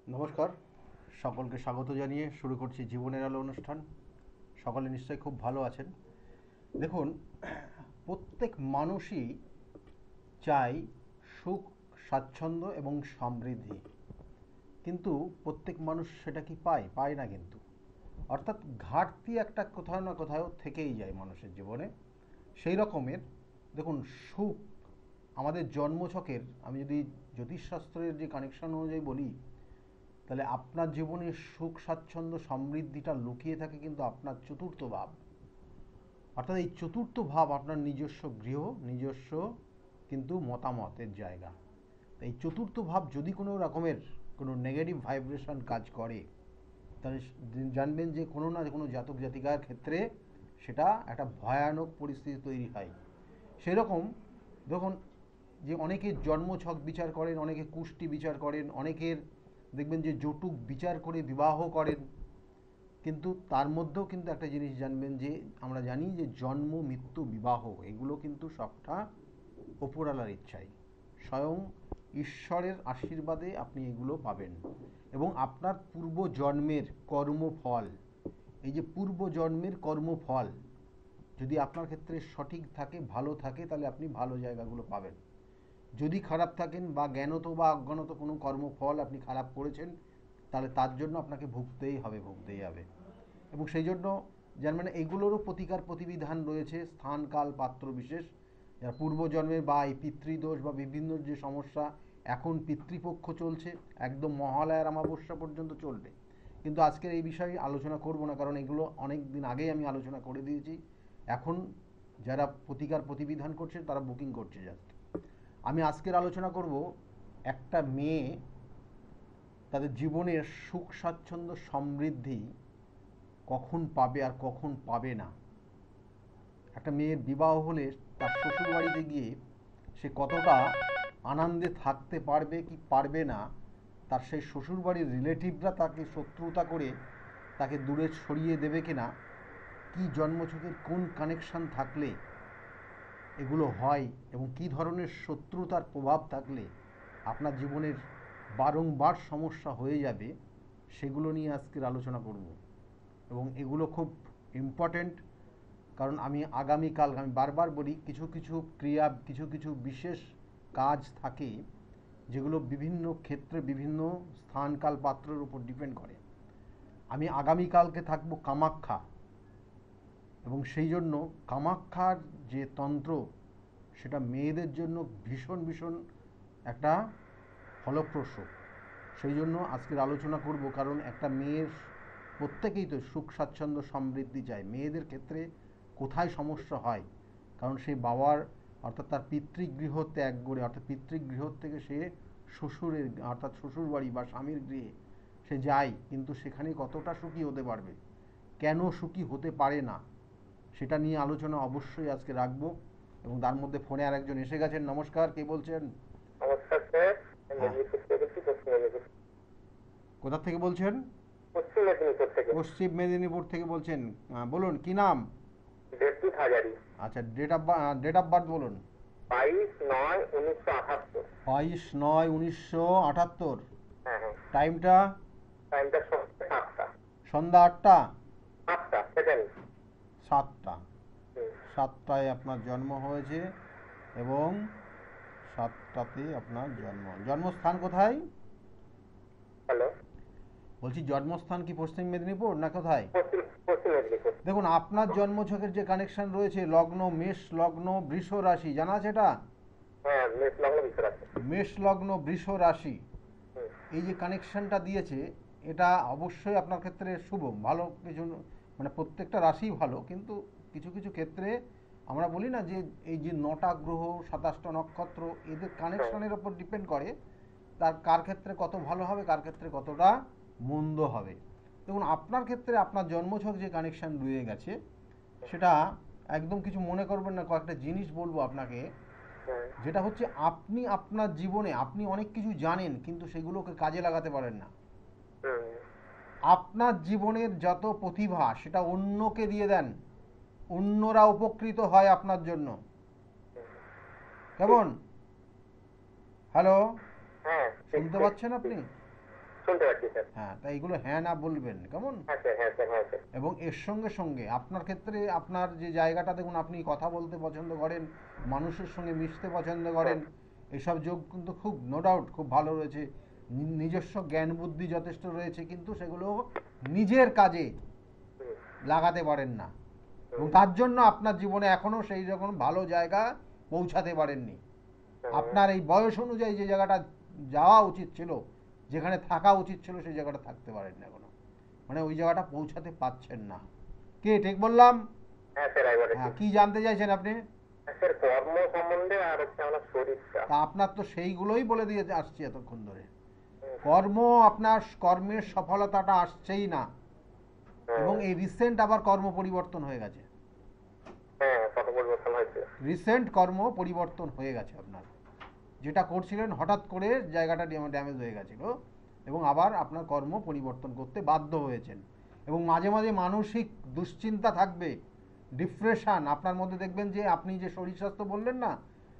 নমস্কার, সকলকে স্বাগত জানিয়ে শুরু করছি জীবনের আলো অনুষ্ঠান। সকলে নিশ্চয়ই খুব ভালো আছেন। দেখুন, প্রত্যেক মানুষই চায় সুখ, স্বাচ্ছন্দ্য এবং সমৃদ্ধি, কিন্তু প্রত্যেক মানুষ সেটা কি পায়? পায় না কিন্তু। অর্থাৎ ঘাটতি একটা কোথাও না কোথাও থেকেই যায় মানুষের জীবনে। সেই রকমের দেখুন, সুখ আমাদের জন্মছকের, আমি যদি জ্যোতিষশাস্ত্রের যে কানেকশন অনুযায়ী বলি, তাহলে আপনার জীবনে সুখ, স্বাচ্ছন্দ্য, সমৃদ্ধিটা লুকিয়ে থাকে কিন্তু আপনার চতুর্থ ভাব। অর্থাৎ এই চতুর্থ ভাব আপনার নিজস্ব গৃহ, নিজস্ব কিন্তু মতামতের জায়গা। এই চতুর্থ ভাব যদি কোনো রকমের কোনো নেগেটিভ ভাইব্রেশন কাজ করে, তাহলে জানবেন যে কোনো না কোনো জাতক জাতিকার ক্ষেত্রে সেটা একটা ভয়ানক পরিস্থিতি তৈরি হয়। সেরকম দেখুন, যে অনেকে জন্মছক বিচার করেন, অনেকে কুষ্টি বিচার করেন, অনেকের দেখবেন যে জটুক বিচার করে বিবাহ করেন, কিন্তু তার মধ্যেও কিন্তু একটা জিনিস জানবেন যে আমরা জানি যে জন্ম, মৃত্যু, বিবাহ এগুলো কিন্তু সবটা ওপরওয়ালার ইচ্ছাই, স্বয়ং ঈশ্বরের আশীর্বাদে আপনি এগুলো পাবেন। এবং আপনার পূর্ব জন্মের কর্মফল, এই যে পূর্ব জন্মের কর্মফল যদি আপনার ক্ষেত্রে সঠিক থাকে, ভালো থাকে, তাহলে আপনি ভালো জায়গাগুলো পাবেন। যদি খারাপ থাকেন বা জ্ঞানত বা অজ্ঞানত কোনো কর্মফল আপনি খারাপ করেছেন, তাহলে তার জন্য আপনাকে ভুগতেই হবে, ভুগতেই হবে। এবং সেই জন্য জানবেন এইগুলোরও প্রতিকার প্রতিবিধান রয়েছে, স্থান, কাল, পাত্র বিশেষ। যারা পূর্বজন্মের বা এই পিতৃদোষ বা বিভিন্ন যে সমস্যা, এখন পিতৃপক্ষ চলছে, একদম মহালয়ার অমাবস্যা পর্যন্ত চলবে। কিন্তু আজকের এই বিষয়ে আলোচনা করব না, কারণ এগুলো অনেক দিন আগেই আমি আলোচনা করে দিয়েছি। এখন যারা প্রতিকার প্রতিবিধান করছে তারা বুকিং করছে জাস্ট। আমি আজকের আলোচনা করব একটা মেয়ে তাদের জীবনের সুখ, স্বাচ্ছন্দ্য, সমৃদ্ধি কখন পাবে আর কখন পাবে না। একটা মেয়ের বিবাহ হলে তার শ্বশুরবাড়িতে গিয়ে সে কতটা আনন্দে থাকতে পারবে কি পারবে না, তার সেই শ্বশুরবাড়ির রিলেটিভরা তাকে শত্রুতা করে তাকে দূরে সরিয়ে দেবে কিনা, কি জন্মছকের কোন কানেকশন থাকলে এগুলো হয়, এবং কি ধরনের শত্রুতার প্রভাব থাকলে আপনার জীবনের বারংবার সমস্যা হয়ে যাবে, সেগুলো নিয়ে আজকের আলোচনা করব। এবং এগুলো খুব ইম্পর্ট্যান্ট, কারণ আমি আগামীকাল, আমি বারবার বলি, কিছু কিছু ক্রিয়া, কিছু কিছু বিশেষ কাজ থাকে যেগুলো বিভিন্ন ক্ষেত্রে বিভিন্ন স্থান, কাল, পাত্রের উপর ডিপেন্ড করে। আমি আগামীকালকে থাকবো কামাখ্যা, এবং সেই জন্য কামাখ্যার যে তন্ত্র, সেটা মেয়েদের জন্য ভীষণ ভীষণ একটা ফলপ্রসূ। সেই জন্য আজকের আলোচনা করব, কারণ একটা মেয়ের, প্রত্যেকেই তো সুখ, স্বাচ্ছন্দ্য, সমৃদ্ধি চায়। মেয়েদের ক্ষেত্রে কোথায় সমস্যা হয়, কারণ সেই বাবার অর্থাৎ তার পিতৃগৃহ ত্যাগ করে, অর্থাৎ পিতৃগৃহ থেকে সে শ্বশুরের অর্থাৎ শ্বশুরবাড়ি বা স্বামীর গৃহে সে যায়, কিন্তু সেখানে কতটা সুখী হতে পারবে, কেন সুখী হতে পারে না, সেটা নিয়ে আলোচনা অবশ্যই আজকে রাখবো। এবং তার মধ্যে ফোনে আর একজন এসে গেছেন। নমস্কার, কে বলছেন? নমস্কার স্যার, আমি হ্যাঁ, মেদিনীপুর থেকে বলছি, পশ্চিম মেদিনীপুর। কোথা থেকে বলছেন? পশ্চিম মেদিনীপুর থেকে। পশ্চিম মেদিনীপুর থেকে বলছেন। বলুন কি নাম? দেবদূত হাজারি। আচ্ছা, ডেট অফ বার্থ বলুন। 22/9/1978। 22/9/1978। হ্যাঁ হ্যাঁ। টাইমটা? টাইমটা সন্ধ্যে 7টা। সন্ধ্যা 8টা? 8টা সেকেন্ড। 7টা? 7টায় আপনার জন্ম হয়েছে, এবং 7টাতে আপনার জন্মস্থান কোথায়? হ্যালো। বলছি জন্মস্থান কি পশ্চিম মেদিনীপুর না কোথায়? পশ্চিম পশ্চিম মেদিনীপুর। দেখুন, আপনার জন্মছকের যে কানেকশন রয়েছে, লগ্ন মেষ, লগ্ন বৃষ রাশি, জানা আছে এটা? হ্যাঁ, মেষ লগ্ন ভিতর আছে। মেষ লগ্ন বৃষ রাশি, হুম, এই যে কানেকশনটা দিয়েছে, এটা অবশ্যই আপনার ক্ষেত্রে শুভ, ভালো কিছু, মানে প্রত্যেকটা রাশিই ভালো, কিন্তু কিছু কিছু ক্ষেত্রে আমরা বলি না যে এই যে 9টা গ্রহ, 27টা নক্ষত্র, এদের হ্যাঁ, কানেকশনের ওপর ডিপেন্ড করে তার কার ক্ষেত্রে কত ভালো হবে, কার ক্ষেত্রে কতটা মন্দ হবে। দেখুন, আপনার ক্ষেত্রে আপনার জন্মছক যে কানেকশন রয়ে গেছে, সেটা একদম কিছু মনে করবেন না, কয়েকটা জিনিস বলবো আপনাকে। হ্যাঁ, যেটা হচ্ছে, আপনি আপনার জীবনে আপনি অনেক কিছু জানেন কিন্তু সেগুলোকে কাজে লাগাতে পারেন না। হুম, আপনার জীবনের যত প্রতিভা সেটা অন্যকে দিয়ে দেন, অন্যরা উপকৃত হয় আপনার জন্য। হুম, ঠিক। কেমন? হ্যালো? হ্যাঁ, ঠিক শুনতে ঠিক পাচ্ছেন ঠিক। আপনি? শুনতে পাচ্ছি স্যার। হ্যাঁ, তাই এগুলো হ্যাঁ না বলবেন, কেমন? হ্যাঁ স্যার, হ্যাঁ স্যার, হ্যাঁ স্যার। এবং এর সঙ্গে সঙ্গে আপনার ক্ষেত্রে আপনার যে জায়গাটা দেখুন, আপনি কথা বলতে পছন্দ করেন, মানুষের সঙ্গে মিশতে পছন্দ করেন, এসব যোগ কিন্তু খুব নো ডাউট খুব ভালো রয়েছে। নিজস্ব জ্ঞান বুদ্ধি যথেষ্ট রয়েছে, কিন্তু সেগুলো নিজের কাজে হুম, লাগাতে পারেন না, এবং হুম, তার জন্য আপনার জীবনে এখনও সেই রকম ভালো জায়গা পৌঁছাতে পারেননি। হুম, আপনার এই বয়স অনুযায়ী যে জায়গাটা যাওয়া উচিত ছিল, যেখানে থাকা উচিত ছিল, সেই জায়গাটা থাকতে পারেন না এখনো, মানে ওই জায়গাটা পৌঁছাতে পারছেন না। কে ঠিক বললাম? হ্যাঁ স্যার, একবারে হ্যাঁ, ঠিক। কি জানতে চাইছেন আপনি? হ্যাঁ স্যার, কর্ম সম্বন্ধে আর হচ্ছে আমার শরীরটা। তা আপনার তো সেইগুলোই বলে দিয়ে আসছি এতক্ষণ ধরে। হুম, কর্ম, আপনার কর্মের সফলতাটা আসছেই না, এবং হুম, এই রিসেন্ট আবার কর্ম পরিবর্তন হয়ে গেছে। হ্যাঁ, কত পরিবর্তন হয়েছে। রিসেন্ট কর্ম পরিবর্তন হয়ে গেছে আপনার। যেটা করছিলেন হঠাৎ করে জায়গাটা ড্যামেজ হয়ে গেছিল, এবং আবার আপনার কর্ম পরিবর্তন করতে বাধ্য হয়েছেন। এবং মাঝে মাঝে মানসিক দুশ্চিন্তা থাকবে, ডিপ্রেশন আপনার মধ্যে, দেখবেন যে আপনি যে শরীর স্বাস্থ্য বললেন না,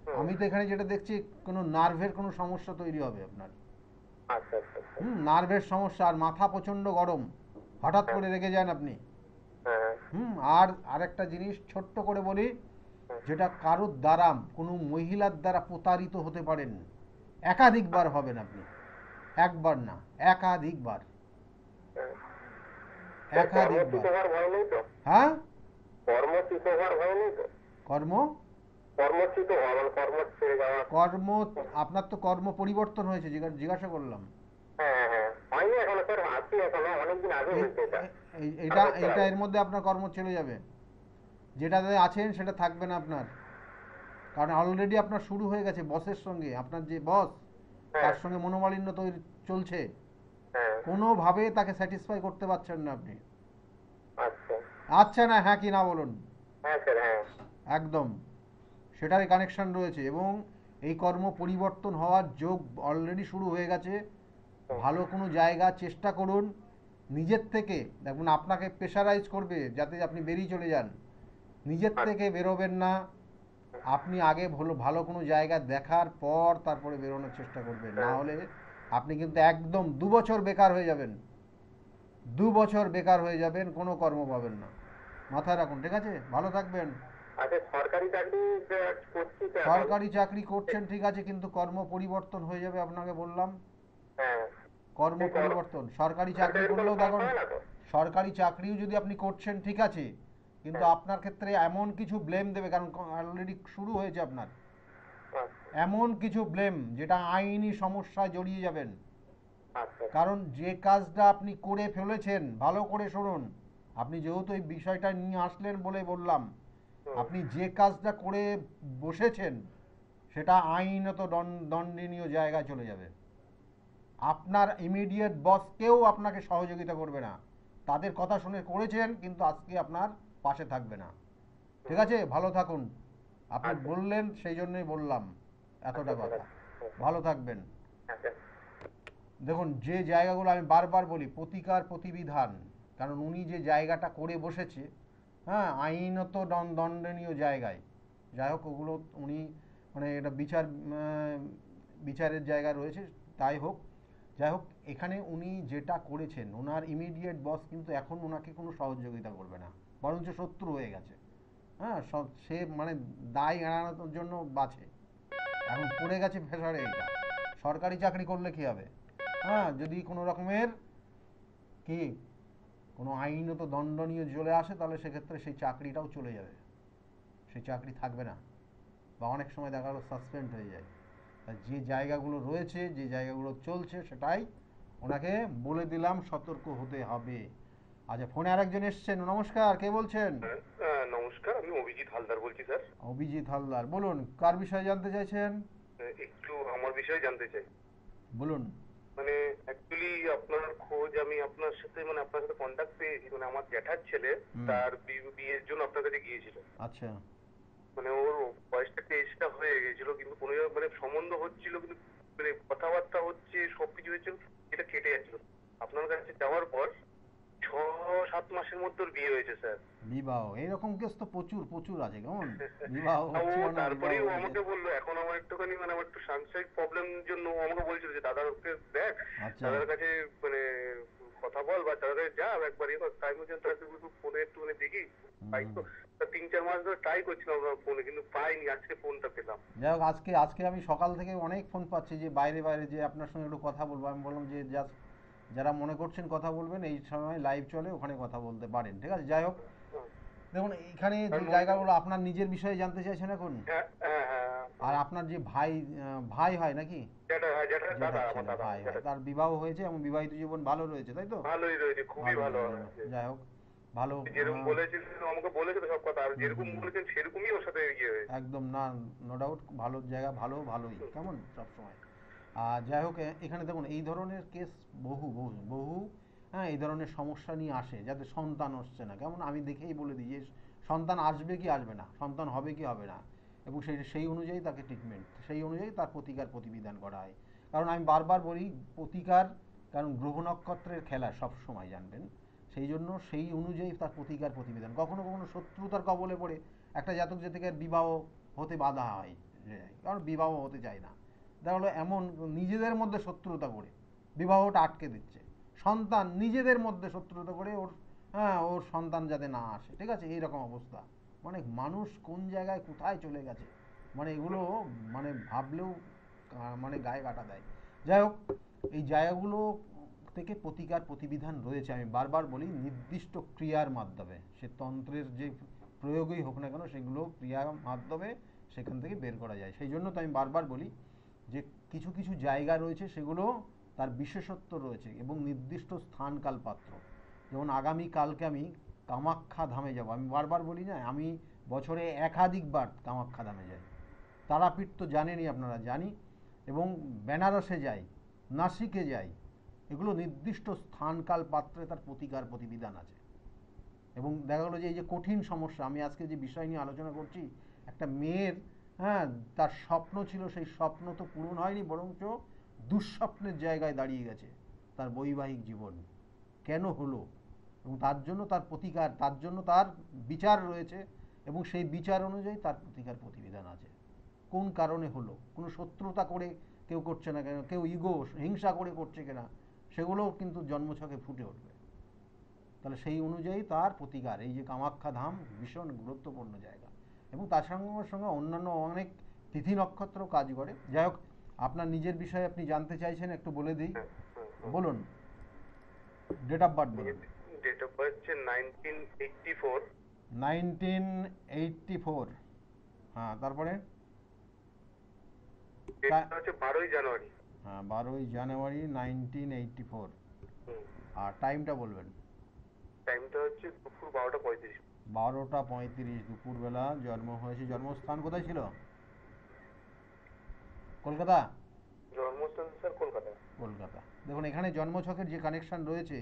হুম, আমি তো এখানে যেটা দেখছি কোনো নার্ভের কোনো সমস্যা তৈরি হবে আপনার। আচ্ছা আচ্ছা আচ্ছা। নার্ভের সমস্যা, আর মাথা প্রচণ্ড গরম, হঠাৎ হ্যাঁ, করে রেগে যান আপনি। হ্যাঁ, আর আরেকটা জিনিস ছোট্ট করে বলি, হ্যাঁ, যেটা কারোর দ্বারা, কোনো মহিলার দ্বারা প্রতারিত হতে পারেন, একাধিকবার হবেন আপনি, একবার না, একাধিকবার, হ্যাঁ। স্যার, কর্মচ্যুত একাধিকবার। হওয়ার ভয় নেই তো? হ্যাঁ, কর্মচ্যুত হওয়ার ভয় নেই তো? কর্ম, কর্মচ্যুত হওয়া মানে কর্ম ছেড়ে যাওয়া। কর্ম, আপনার তো কর্ম পরিবর্তন হয়েছে, জিজ্ঞাসা করলাম। হ্যাঁ হ্যাঁ, হয়নি এখনো স্যার, আছি এখনো, অনেকদিন আগে এই হয়েছে এটা। এইটা 8 বছর এইটা আগে। এর মধ্যে আপনার কর্ম চলে যাবে, যেটাতে আছেন সেটা থাকবে না আপনার, কারণ অলরেডি আপনার শুরু হয়ে গেছে বসের সঙ্গে, আপনার যে বস, হ্যাঁ, তার সঙ্গে মনোমালিন্য তৈরি চলছে, হ্যাঁ, কোনোভাবে তাকে স্যাটিসফাই করতে পারছেন না আপনি। আচ্ছা। আচ্ছা না হ্যাঁ কি না বলুন। হ্যাঁ স্যার, হ্যাঁ। একদম, সেটারই কানেকশন রয়েছে, এবং এই কর্ম পরিবর্তন হওয়ার যোগ অলরেডি শুরু হয়ে গেছে। হুম, ভালো কোনো জায়গা চেষ্টা করুন নিজের থেকে, দেখুন আপনাকে প্রেশারাইজ করবে যাতে আপনি বেরিয়ে চলে যান, নিজের আচ্ছা, থেকে বেরোবেন না। আপনি আগে ভালো ভালো কোনো জায়গা দেখার পর তারপরে বেরোনোর চেষ্টা করবেন, না হ্যাঁ, হলে আপনি কিন্তু একদম 2 বছর বেকার হয়ে যাবেন, 2 বছর বেকার হয়ে যাবেন, কোনো কর্ম পাবেন না, মাথায় রাখুন, ঠিক আছে? ভালো থাকবেন। আচ্ছা, সরকারি চাকরি করছি তো এখন। সরকারি চাকরি করছেন ঠিক আছে, কিন্তু কর্ম পরিবর্তন হয়ে যাবে, আপনাকে বললাম। হ্যাঁ, কর্ম সেই পরিবর্তন, সরকারি চাকরি চাকরির কোনো করলেও শর্ত দেখুন, হয় না তো? সরকারি চাকরিও যদি আপনি করছেন ঠিক আছে, কিন্তু হ্যাঁ, আপনার ক্ষেত্রে এমন কিছু ব্লেম দেবে, কারণ অলরেডি শুরু হয়েছে আপনার, আচ্ছা এমন কিছু ব্লেম যেটা আইনি সমস্যায় জড়িয়ে যাবেন। আচ্ছা। কারণ যে কাজটা আপনি করে ফেলেছেন, ভালো করে শুনুন, আপনি যেহেতু এই বিষয়টা নিয়ে আসলেন বলে বললাম, হুম, আপনি যে কাজটা করে বসেছেন সেটা আইনত দণ্ডনীয় জায়গায় চলে যাবে। আপনার ইমিডিয়েট বস কেউ আপনাকে সহযোগিতা করবে না, তাদের কথা শুনে করেছেন, কিন্তু আজকে আপনার পাশে থাকবে না, ঠিক আছে? ভালো থাকুন, আপনি আচ্ছা বললেন সেই জন্যই বললাম আচ্ছা এতটা স্যার, কথা। আচ্ছা ভালো থাকবেন। আচ্ছা। দেখুন, যে জায়গাগুলো আমি বারবার বলি, প্রতিকার প্রতিবিধান, কারণ উনি যে জায়গাটা করে বসেছে, হ্যাঁ, আইনত দণ্ডনীয় জায়গায়, যাই হোক ওগুলো উনি, মানে এটা বিচারের জায়গা রয়েছে, তাই হোক, যাই হোক, এখানে উনি যেটা করেছেন, ওনার ইমিডিয়েট বস কিন্তু এখন ওনাকে কোনো সহযোগিতা করবে না, বরঞ্চ শত্রু হয়ে গেছে। হ্যাঁ, সে মানে দায় এড়ানোর জন্য বাঁচে, এখন পড়ে গেছে ফেসারে এইটা। সরকারি চাকরি করলে কি হবে? হ্যাঁ, যদি কোনো রকমের কি কোনো আইনত দণ্ডনীয় চলে আসে, তাহলে সেক্ষেত্রে সেই চাকরিটাও চলে যাবে, সেই চাকরি থাকবে না, বা অনেক সময় দেখা গেলো সাসপেন্ড হয়ে যায়। আর যে জায়গাগুলো রয়েছে, যে জায়গাগুলো চলছে, সেটাই ওনাকে বলে দিলাম, সতর্ক হতে হবে। আচ্ছা, ফোনে আরেকজন এসছেন, নমস্কার, কে বলছেন? নমস্কার, আমি অভিজিৎ হালদার বলছি স্যার। অভিজিৎ হালদার, বলুন কার বিষয়ে জানতে চাইছেন? একটু আমার বিষয়ে জানতে চাই। বলুন। মানে অ্যাকচুয়ালি আপনার খোঁজ আমি আপনার সাথে মানে আপনার সাথে কন্ট্যাক্ট পেয়েছি, মানে আমার জ্যাঠার ছেলে হুম। তার বিয়ের জন্য আপনার কাছে গিয়েছিল। আচ্ছা। মানে ওর বয়সটা টেস্টটা হয়ে গেছিল, কিন্তু কোনো জায়গায় মানে সম্বন্ধ হচ্ছিল, কিন্তু মানে কথাবার্তা হচ্ছে, সবকিছু হয়েছিল, এটা কেটে যাচ্ছিল। আপনার কাছে যাওয়ার পর 6-7 মাসের মধ্যে ওর বিয়ে হয়েছে স্যার। বিবাহ, এইরকম কেস তো প্রচুর প্রচুর আছে, কেমন? বিবাহ ও হচ্ছিল না, বিবাহ তারপরেই ও হয়ে আমাকে গেছে। বললো, এখন আমার একটুখানি মানে আমার একটু সাংসারিক প্রবলেম জন্য ও আমাকে বলছিল যে দাদার ওকে দেখ, আচ্ছা। দাদার কাছে মানে বল বা তাদের যা একবার তাই বলছেন তার একটু ফোনে একটুখানি দেখি পাই তো। তা 3-4 মাস ধরে ট্রাই করছিলাম আপনার ফোনে, কিন্তু পাইনি, আজকে ফোনটা পেলাম। যাই হোক, আজকে আজকে আমি সকাল থেকে অনেক ফোন পাচ্ছি যে বাইরে বাইরে যে আপনার সঙ্গে একটু কথা বলবো। আমি বললাম যে জাস্ট যারা মনে করছেন কথা বলবেন এই সময় লাইভ চলে, ওখানে কথা বলতে পারেন, ঠিক আছে। যাই হোক, হুম। দেখুন এখানে যে তার মধ্যে জায়গাগুলো আপনার নিজের বিষয়ে জানতে চাইছেন এখন, হ্যাঁ হ্যাঁ হ্যাঁ আর আপনার যে ভাই ভাই হয় নাকি, যেটা, হ্যাঁ যেটা দাদা, জেঠার আমার ছেলে দাদা ভাই হয়, যেটা। তার বিবাহ হয়েছে এবং বিবাহিত জীবন ভালো রয়েছে, তাই তো? ভালোই রয়েছে, খুবই ভালো ভালো রয়েছে, আছে। যাই হোক, ভালো। যেরকম বলেছিল আমাকে বলেছিল সব কথা, আর হুম যেরকম হুম হুম, বলেছেন সেরকমই ওর সাথে ইয়ে হয়েছে। একদম না, নো ডাউট, ভালো জায়গা, ভালো ভালোই কেমন সব সময়। আর যাই হোক, এখানে দেখুন এই ধরনের কেস বহু বহু বহু, হ্যাঁ, এই ধরনের সমস্যা নিয়ে আসে যাতে সন্তান হচ্ছে না, কেমন, আমি দেখেই বলে দিই যে সন্তান আসবে কি আসবে না, সন্তান হবে কি হবে না, এবং সেই সেই অনুযায়ী তাকে ট্রিটমেন্ট, সেই অনুযায়ী তার প্রতিকার প্রতিবিধান করা হয়। কারণ আমি বারবার বলি প্রতিকার, কারণ গ্রহ নক্ষত্রের খেলা সব সময় জানবেন, সেই জন্য সেই অনুযায়ী তার প্রতিকার প্রতিবিধান। কখনো কখনো শত্রুতার কবলে পড়ে একটা জাতক জাতিকার বিবাহ হতে বাধা হয়, কারণ বিবাহ হতে চায় না, দেখা হলো এমন নিজেদের মধ্যে শত্রুতা করে বিবাহটা আটকে দিচ্ছে, সন্তান নিজেদের মধ্যে শত্রুতা করে ওর, হ্যাঁ, ওর সন্তান যাতে না আসে, ঠিক আছে, এইরকম অবস্থা। মানে মানুষ কোন জায়গায় কোথায় চলে গেছে, মানে এগুলো মানে ভাবলেও মানে গায়ে কাটা দেয়। যাই হোক, এই জায়গাগুলো থেকে প্রতিকার প্রতিবিধান রয়েছে, আমি বারবার বলি, নির্দিষ্ট ক্রিয়ার মাধ্যমে, সে তন্ত্রের যে প্রয়োগই হোক না কেন, সেগুলো ক্রিয়ার মাধ্যমে সেখান থেকে বের করা যায়। সেই জন্য তো আমি বারবার বলি যে কিছু কিছু জায়গা রয়েছে সেগুলো তার বিশেষত্ব রয়েছে এবং নির্দিষ্ট স্থান কাল পাত্র। যেমন আগামীকালকে আমি কামাখ্যা ধামে যাব, আমি বারবার বলি না, আমি বছরে একাধিকবার কামাখ্যা ধামে যাই। তারাপীঠ তো জানেনই আপনারা, জানি, এবং বেনারসে যাই, নাসিকে যাই, এগুলো নির্দিষ্ট স্থান কাল পাত্রে তার প্রতিকার প্রতিবিধান আছে। এবং দেখা গেলো যে এই যে কঠিন সমস্যা, আমি আজকে যে বিষয় নিয়ে আলোচনা করছি, একটা মেয়ের, হ্যাঁ, তার স্বপ্ন ছিল, সেই স্বপ্ন তো পূরণ হয়নি, বরঞ্চ দুঃস্বপ্নের জায়গায় দাঁড়িয়ে গেছে তার বৈবাহিক জীবন। কেন হলো, এবং তার জন্য তার প্রতিকার, তার জন্য তার বিচার রয়েছে, এবং সেই বিচার অনুযায়ী তার প্রতিকার প্রতিবিধান আছে। কোন কারণে হলো, কোনো শত্রুতা করে কেউ করছে না কেন, কেউ ইগো হিংসা করে করছে কিনা, সেগুলোও কিন্তু জন্মছকে ফুটে উঠবে। তাহলে সেই অনুযায়ী তার প্রতিকার, এই যে কামাখ্যা ধাম ভীষণ গুরুত্বপূর্ণ জায়গা, এবং তার সঙ্গে সঙ্গে অন্যান্য অনেক তিথি নক্ষত্র কাজ করে। যাই হোক, আপনার নিজের বিষয়ে আপনি জানতে চাইছেন, একটু বলে দিই, হ্যাঁ, হ্যাঁ, হ্যাঁ। বলুন, ডেট অফ বার্থ বলুন। ডেট অফ বার্থ হচ্ছে 1984। 1984, হ্যাঁ, তারপরে, ডেটটা হচ্ছে 12ই জানুয়ারি। হ্যাঁ, 12ই জানুয়ারি 1984, হুম। আর টাইমটা বলবেন। টাইমটা হচ্ছে দুপুর 12টা 35। 12টা 35 দুপুরবেলা জন্ম হয়েছে। জন্মস্থান কোথায় ছিল? কলকাতা? জন্মস্থান স্যার কলকাতা। কলকাতা। দেখুন এখানে জন্মছকের যে কানেকশন রয়েছে,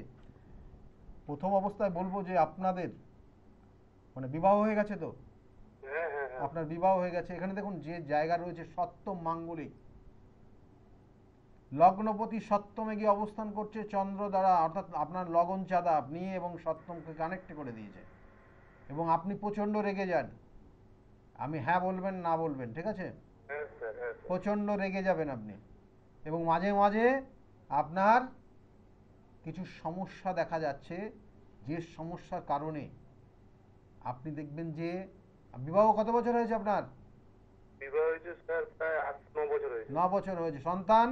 প্রথম অবস্থায় বলবো যে আপনাদের মানে বিবাহ হয়ে গেছে তো, হ্যাঁ হ্যাঁ হ্যাঁ। আপনার বিবাহ হয়ে গেছে। এখানে দেখুন যে জায়গা রয়েছে সপ্তম মাঙ্গলিক, লগ্নপতি সপ্তমে গিয়ে অবস্থান করছে চন্দ্র দ্বারা, অর্থাৎ আপনার লগন চাঁদা আপনি এবং সপ্তমকে কানেক্ট করে দিয়েছে, এবং আপনি প্রচণ্ড রেগে যান, আমি হ্যাঁ বলবেন না বলবেন, ঠিক আছে, হ্যাঁ স্যার, হ্যাঁ স্যার। প্রচণ্ড রেগে যাবেন আপনি, এবং মাঝে মাঝে আপনার কিছু সমস্যা দেখা যাচ্ছে, যে সমস্যার কারণে আপনি দেখবেন যে, বিবাহ কত বছর হয়েছে আপনার? বিবাহ হয়েছে স্যার প্রায় 8-9 বছর হয়েছে। 9 বছর হয়েছে। সন্তান?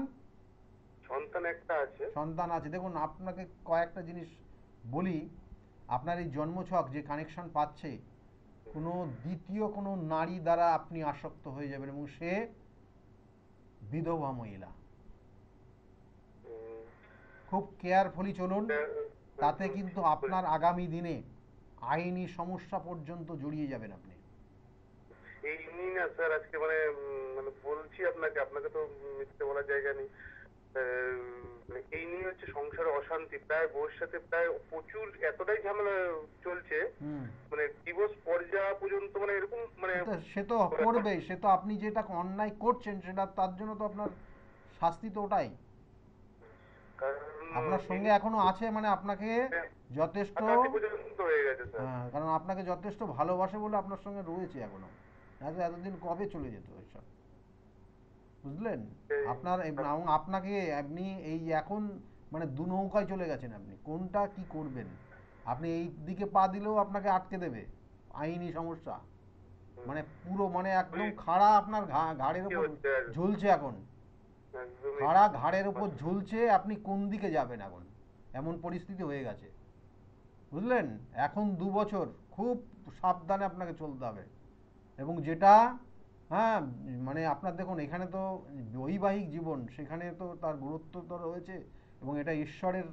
সন্তান একটা আছে। সন্তান আছে। দেখুন আপনাকে কয়েকটা জিনিস বলি, আপনার এই জন্মছক যে কানেকশন পাচ্ছে, কোনো দ্বিতীয় কোনো নারী দ্বারা আপনি আসক্ত হয়ে যাবেন, এবং সে বিধবা মহিলা। উম, খুব কেয়ারফুলি চলুন, স্যার, তাতে কিন্তু আপনার আগামী দিনে আইনি সমস্যা পর্যন্ত জড়িয়ে যাবেন আপনি। এই নিয়ে না স্যার আজকে মানে মানে বলছি আপনাকে, আপনাকে তো মিথ্যে বলার জায়গা নেই। মানে এই নিয়ে হচ্ছে সংসারে অশান্তি, প্রায় বউয়ের সাথে প্রায় প্রচুর এতটাই ঝামেলা চলছে, হুম। মানে ডিভোর্স পর্যায় পর্যন্ত, মানে এরকম মানে সে তো করবেই, সে তো, আপনি যেটা অন্যায় করছেন সেটা, তার জন্য তো আপনার শাস্তি তো ওটাই। কারণ আপনার সঙ্গে এখনো আছে মানে আপনাকে যথেষ্ট, হাতাহাতি পর্যন্ত হয়ে গেছে স্যার। হ্যাঁ, কারণ আপনাকে যথেষ্ট ভালোবাসে বলে আপনার সঙ্গে রয়েছে এখনো, নাহলে এতদিন কবে চলে যেত ওইসব, বুঝলেন? এই আপনার এবং আপনাকে, আপনি এই এখন মানে দু নৌকায় চলে গেছেন আপনি, কোনটা কি করবেন? আপনি এই দিকে পা দিলেও আপনাকে আটকে দেবে, আইনি সমস্যা। মানে পুরো মানে একদম খাড়া আপনার ঘাড়ের কি উপর হচ্ছে আর ঝুলছে এখন, একদমই খাড়া ঘাড়ের উপর ঝুলছে, আপনি কোন দিকে যাবেন এখন, এমন পরিস্থিতি হয়ে গেছে, বুঝলেন? এখন 2 বছর খুব সাবধানে আপনাকে চলতে হবে। এবং যেটা, হ্যাঁ, মানে আপনার দেখুন এখানে তো বৈবাহিক জীবন, সেখানে তো তার গুরুত্ব তো রয়েছে, এবং এটা ঈশ্বরের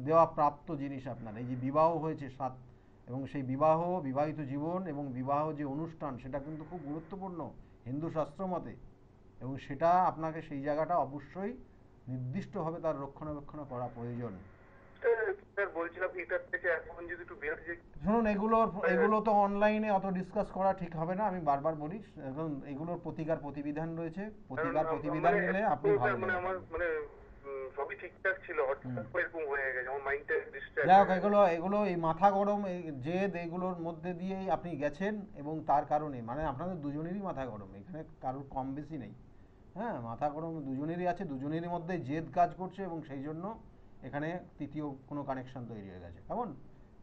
দেওয়া প্রাপ্ত জিনিস। আপনার এই যে বিবাহ হয়েছে সাত, এবং সেই বিবাহ, বিবাহিত জীবন এবং বিবাহ যে অনুষ্ঠান, সেটা কিন্তু খুব গুরুত্বপূর্ণ হিন্দু শাস্ত্র মতে, এবং সেটা আপনাকে সেই জায়গাটা অবশ্যই নির্দিষ্টভাবে তার রক্ষণাবেক্ষণ করা প্রয়োজন। স্যার বলছিলাম এটার থেকে এখন যদি একটু বেরোতে চাই। শুনুন, এগুলো তো অনলাইনে অত ডিসকাস করা ঠিক হবে না, আমি বারবার বলি। এখন এগুলোর প্রতিকার প্রতিবিধান রয়েছে, কারণ প্রতিকার প্রতিবিধান মানে নিলে একটু আপনি ভালো স্যার মানে জায়গায় আমার থাকবেন। মানে সবই ঠিকঠাক ছিল, হুম। হঠাৎ করে এরকম হয়ে গেছে, আমার মাইন্ডটা ডিস্ট্র্যাক্ট যাই হোক, হয়ে গেছে। এগুলো এগুলো এই মাথা গরম, এই জেদ, এগুলোর মধ্যে দিয়েই আপনি গেছেন, এবং তার কারণে মানে আপনাদের দুজনেরই মাথা গরম, এখানে কারোর কম বেশি নেই। হ্যাঁ, মাথা গরম দুজনেরই আছে, দুজনেরই মধ্যে জেদ কাজ করছে, এবং সেই জন্য এখানে তৃতীয় কোনো কানেকশন তৈরি হয়ে গেছে, কেমন?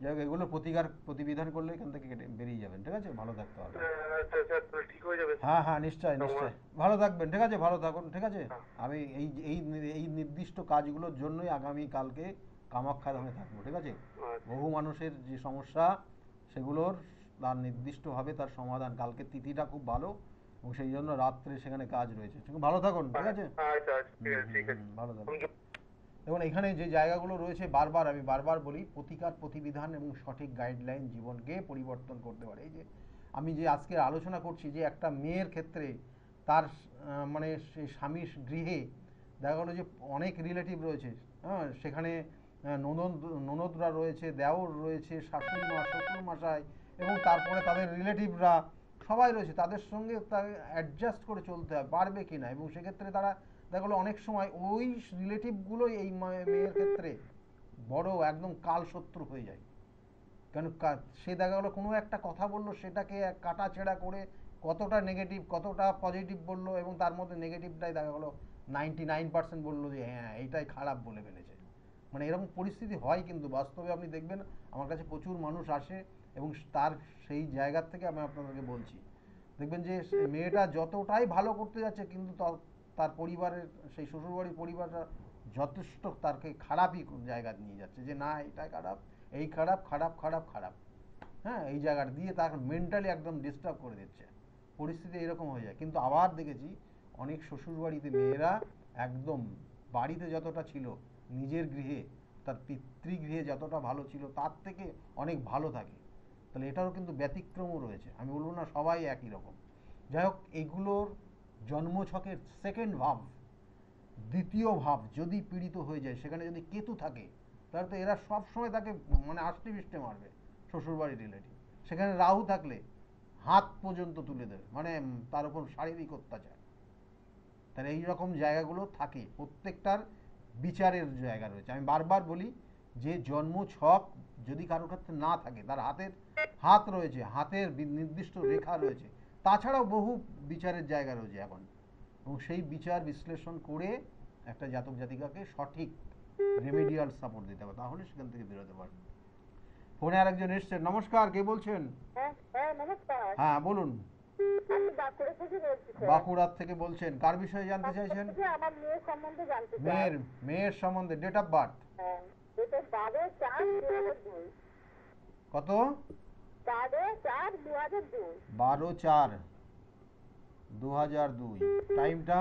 যাই হোক, এগুলোর প্রতিকার প্রতিবিধান করলে এখান থেকে বেরিয়ে যাবেন, ঠিক আছে? ভালো থাকতে পারবেন। আচ্ছা স্যার, তাহলে ঠিক হয়ে যাবে হ্যাঁ হ্যাঁ, নিশ্চয় আমার। নিশ্চয়। ভালো থাকবেন, ঠিক আছে? ভালো থাকুন, ঠিক আছে? হ্যাঁ, আমি এই এই এই নির্দিষ্ট কাজগুলোর জন্যই আগামী কালকে কামাখ্যা ধামে থাকবো, ঠিক আছে? আচ্ছা বহু মানুষের যে সমস্যা, সেগুলোর তার নির্দিষ্টভাবে তার সমাধান, কালকে তিথিটা খুব ভালো, এবং সেই জন্য রাত্রে সেখানে কাজ রয়েছে। ঠিক, ভালো থাকুন, ঠিক আছে? আচ্ছা আচ্ছা, ঠিক হুম আছে হুম ঠিক আছে। হুম, ভালো থাকুন। এবং এখানে যে জায়গাগুলো রয়েছে, আমি বারবার বলি, প্রতিকার প্রতিবিধান এবং সঠিক গাইডলাইন জীবনকে পরিবর্তন করতে পারে। এই যে আমি যে আজকে আলোচনা করছি, যে একটা মেয়ের ক্ষেত্রে তার মানে সেই স্বামীর গৃহে দেখা গেলো যে অনেক রিলেটিভ রয়েছে, হ্যাঁ, সেখানে ননদ, ননদরা রয়েছে, দেওর রয়েছে, শাশুড়ি মা, শ্বশুর মশাই, এবং তারপরে তাদের রিলেটিভরা সবাই রয়েছে, তাদের সঙ্গে তাকে অ্যাডজাস্ট করে চলতে হয়, পারবে কি না। এবং সেক্ষেত্রে তারা দেখা গেলো অনেক সময় ওই রিলেটিভগুলোই এই মেয়ের ক্ষেত্রে বড় একদম কাল শত্রু হয়ে যায়। কেন? সে দেখা গেলো কোনো একটা কথা বললো, সেটাকে কাটাছেঁড়া করে কতটা নেগেটিভ কতটা পজিটিভ বললো, এবং তার মধ্যে নেগেটিভটাই দেখা গেলো 99% বললো যে হ্যাঁ এইটাই খারাপ বলে ফেলেছে। মানে এরকম পরিস্থিতি হয় কিন্তু বাস্তবে, আপনি দেখবেন আমার কাছে প্রচুর মানুষ আসে, এবং তার সেই জায়গার থেকে আমি আপনাদেরকে বলছি, দেখবেন যে মেয়েটা যতটাই ভালো করতে যাচ্ছে, কিন্তু তার পরিবারের, সেই শ্বশুরবাড়ির পরিবারটা যথেষ্ট তাকে খারাপই জায়গা নিয়ে যাচ্ছে, যে না এটাই খারাপ, এই খারাপ, খারাপ খারাপ খারাপ, হ্যাঁ, এই জায়গাটা দিয়ে তার মেন্টালি একদম ডিস্টার্ব করে দিচ্ছে। পরিস্থিতি এরকম হয়ে যায়। কিন্তু আবার দেখেছি অনেক শ্বশুরবাড়িতে মেয়েরা একদম বাড়িতে যতটা ছিল, নিজের গৃহে, তার পিতৃগৃহে যতটা ভালো ছিল, তার থেকে অনেক ভালো থাকে। তাহলে এটারও কিন্তু ব্যতিক্রমও রয়েছে, আমি বলবো না সবাই একই রকম। যাই হোক, এইগুলোর জন্মছকের সেকেন্ড ভাব, দ্বিতীয় ভাব যদি পীড়িত হয়ে যায়, সেখানে যদি কেতু থাকে, তাহলে তো এরা সব সময় তাকে মানে আষ্টে পৃষ্ঠে মারবে, শ্বশুরবাড়ির রিলেটিভ। সেখানে রাহু থাকলে হাত পর্যন্ত তুলে দেবে, মানে তার উপর শারীরিক অত্যাচার। তাহলে এই রকম জায়গাগুলো থাকে, প্রত্যেকটার বিচারের জায়গা রয়েছে। আমি বারবার বলি যে জন্ম ছক যদি কারোর ক্ষেত্রে না থাকে, তার হাতের হাত রয়েছে, হাতের নির্দিষ্ট রেখা রয়েছে, তাছাড়াও বহু বিচারের জায়গা রয়েছে এখন, এবং সেই বিচার বিশ্লেষণ করে একটা জাতক জাতিকাকে সঠিক রেমেডিয়াল সাপোর্ট দিতে হবে, তাহলে সেখান থেকে বেরোতে পারবে। ফোনে আরেকজন এসছেন, নমস্কার, কে বলছেন? হ্যাঁ হ্যাঁ নমস্কার। হ্যাঁ বলুন। আমি বাঁকুড়া থেকে বলছি স্যার। বাঁকুড়ার থেকে বলছেন, কার বিষয়ে জানতে বাঁকুড়া চাইছেন? থেকে আমার মেয়ের সম্বন্ধে জানতে চাই। মেয়ের মেয়ের সম্বন্ধে, ডেট অফ বার্থ হ্যাঁ, এটা 12/4/2002। কত? 12/4/2002। 12/4/2002। টাইমটা,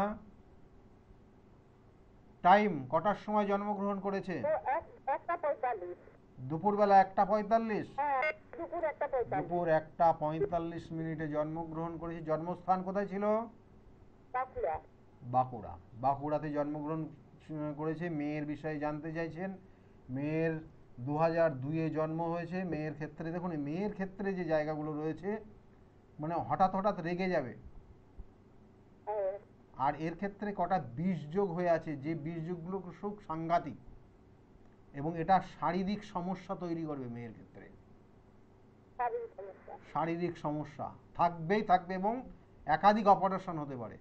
টাইম কটার সময় জন্মগ্রহণ করেছে? তো 1:45। দুপুরবেলা 1:45। হ্যাঁ, দুপুর 1:45। দুপুর 1:45 জন্মগ্রহণ করেছে। জন্মস্থান কোথায় ছিল? বাঁকুড়া। বাঁকুড়া। বাঁকুড়াতে জন্মগ্রহণ করেছে। মেয়ের বিষয়ে জানতে চাইছেন। মেয়ের 2002-এ জন্ম হয়েছে। মেয়ের ক্ষেত্রে দেখুন, মেয়ের ক্ষেত্রে যে জায়গাগুলো রয়েছে, মানে হঠাৎ হঠাৎ রেগে যাবে, হ্যাঁ, আর এর ক্ষেত্রে কটা বিষ যোগ হয়ে আছে, যে বিষ যোগগুলো খুব সাংঘাতিক, এবং এটা শারীরিক সমস্যা তৈরি করবে মেয়ের ক্ষেত্রে। শারীরিক সমস্যা। শারীরিক সমস্যা থাকবেই থাকবে, এবং একাধিক অপারেশন হতে পারে,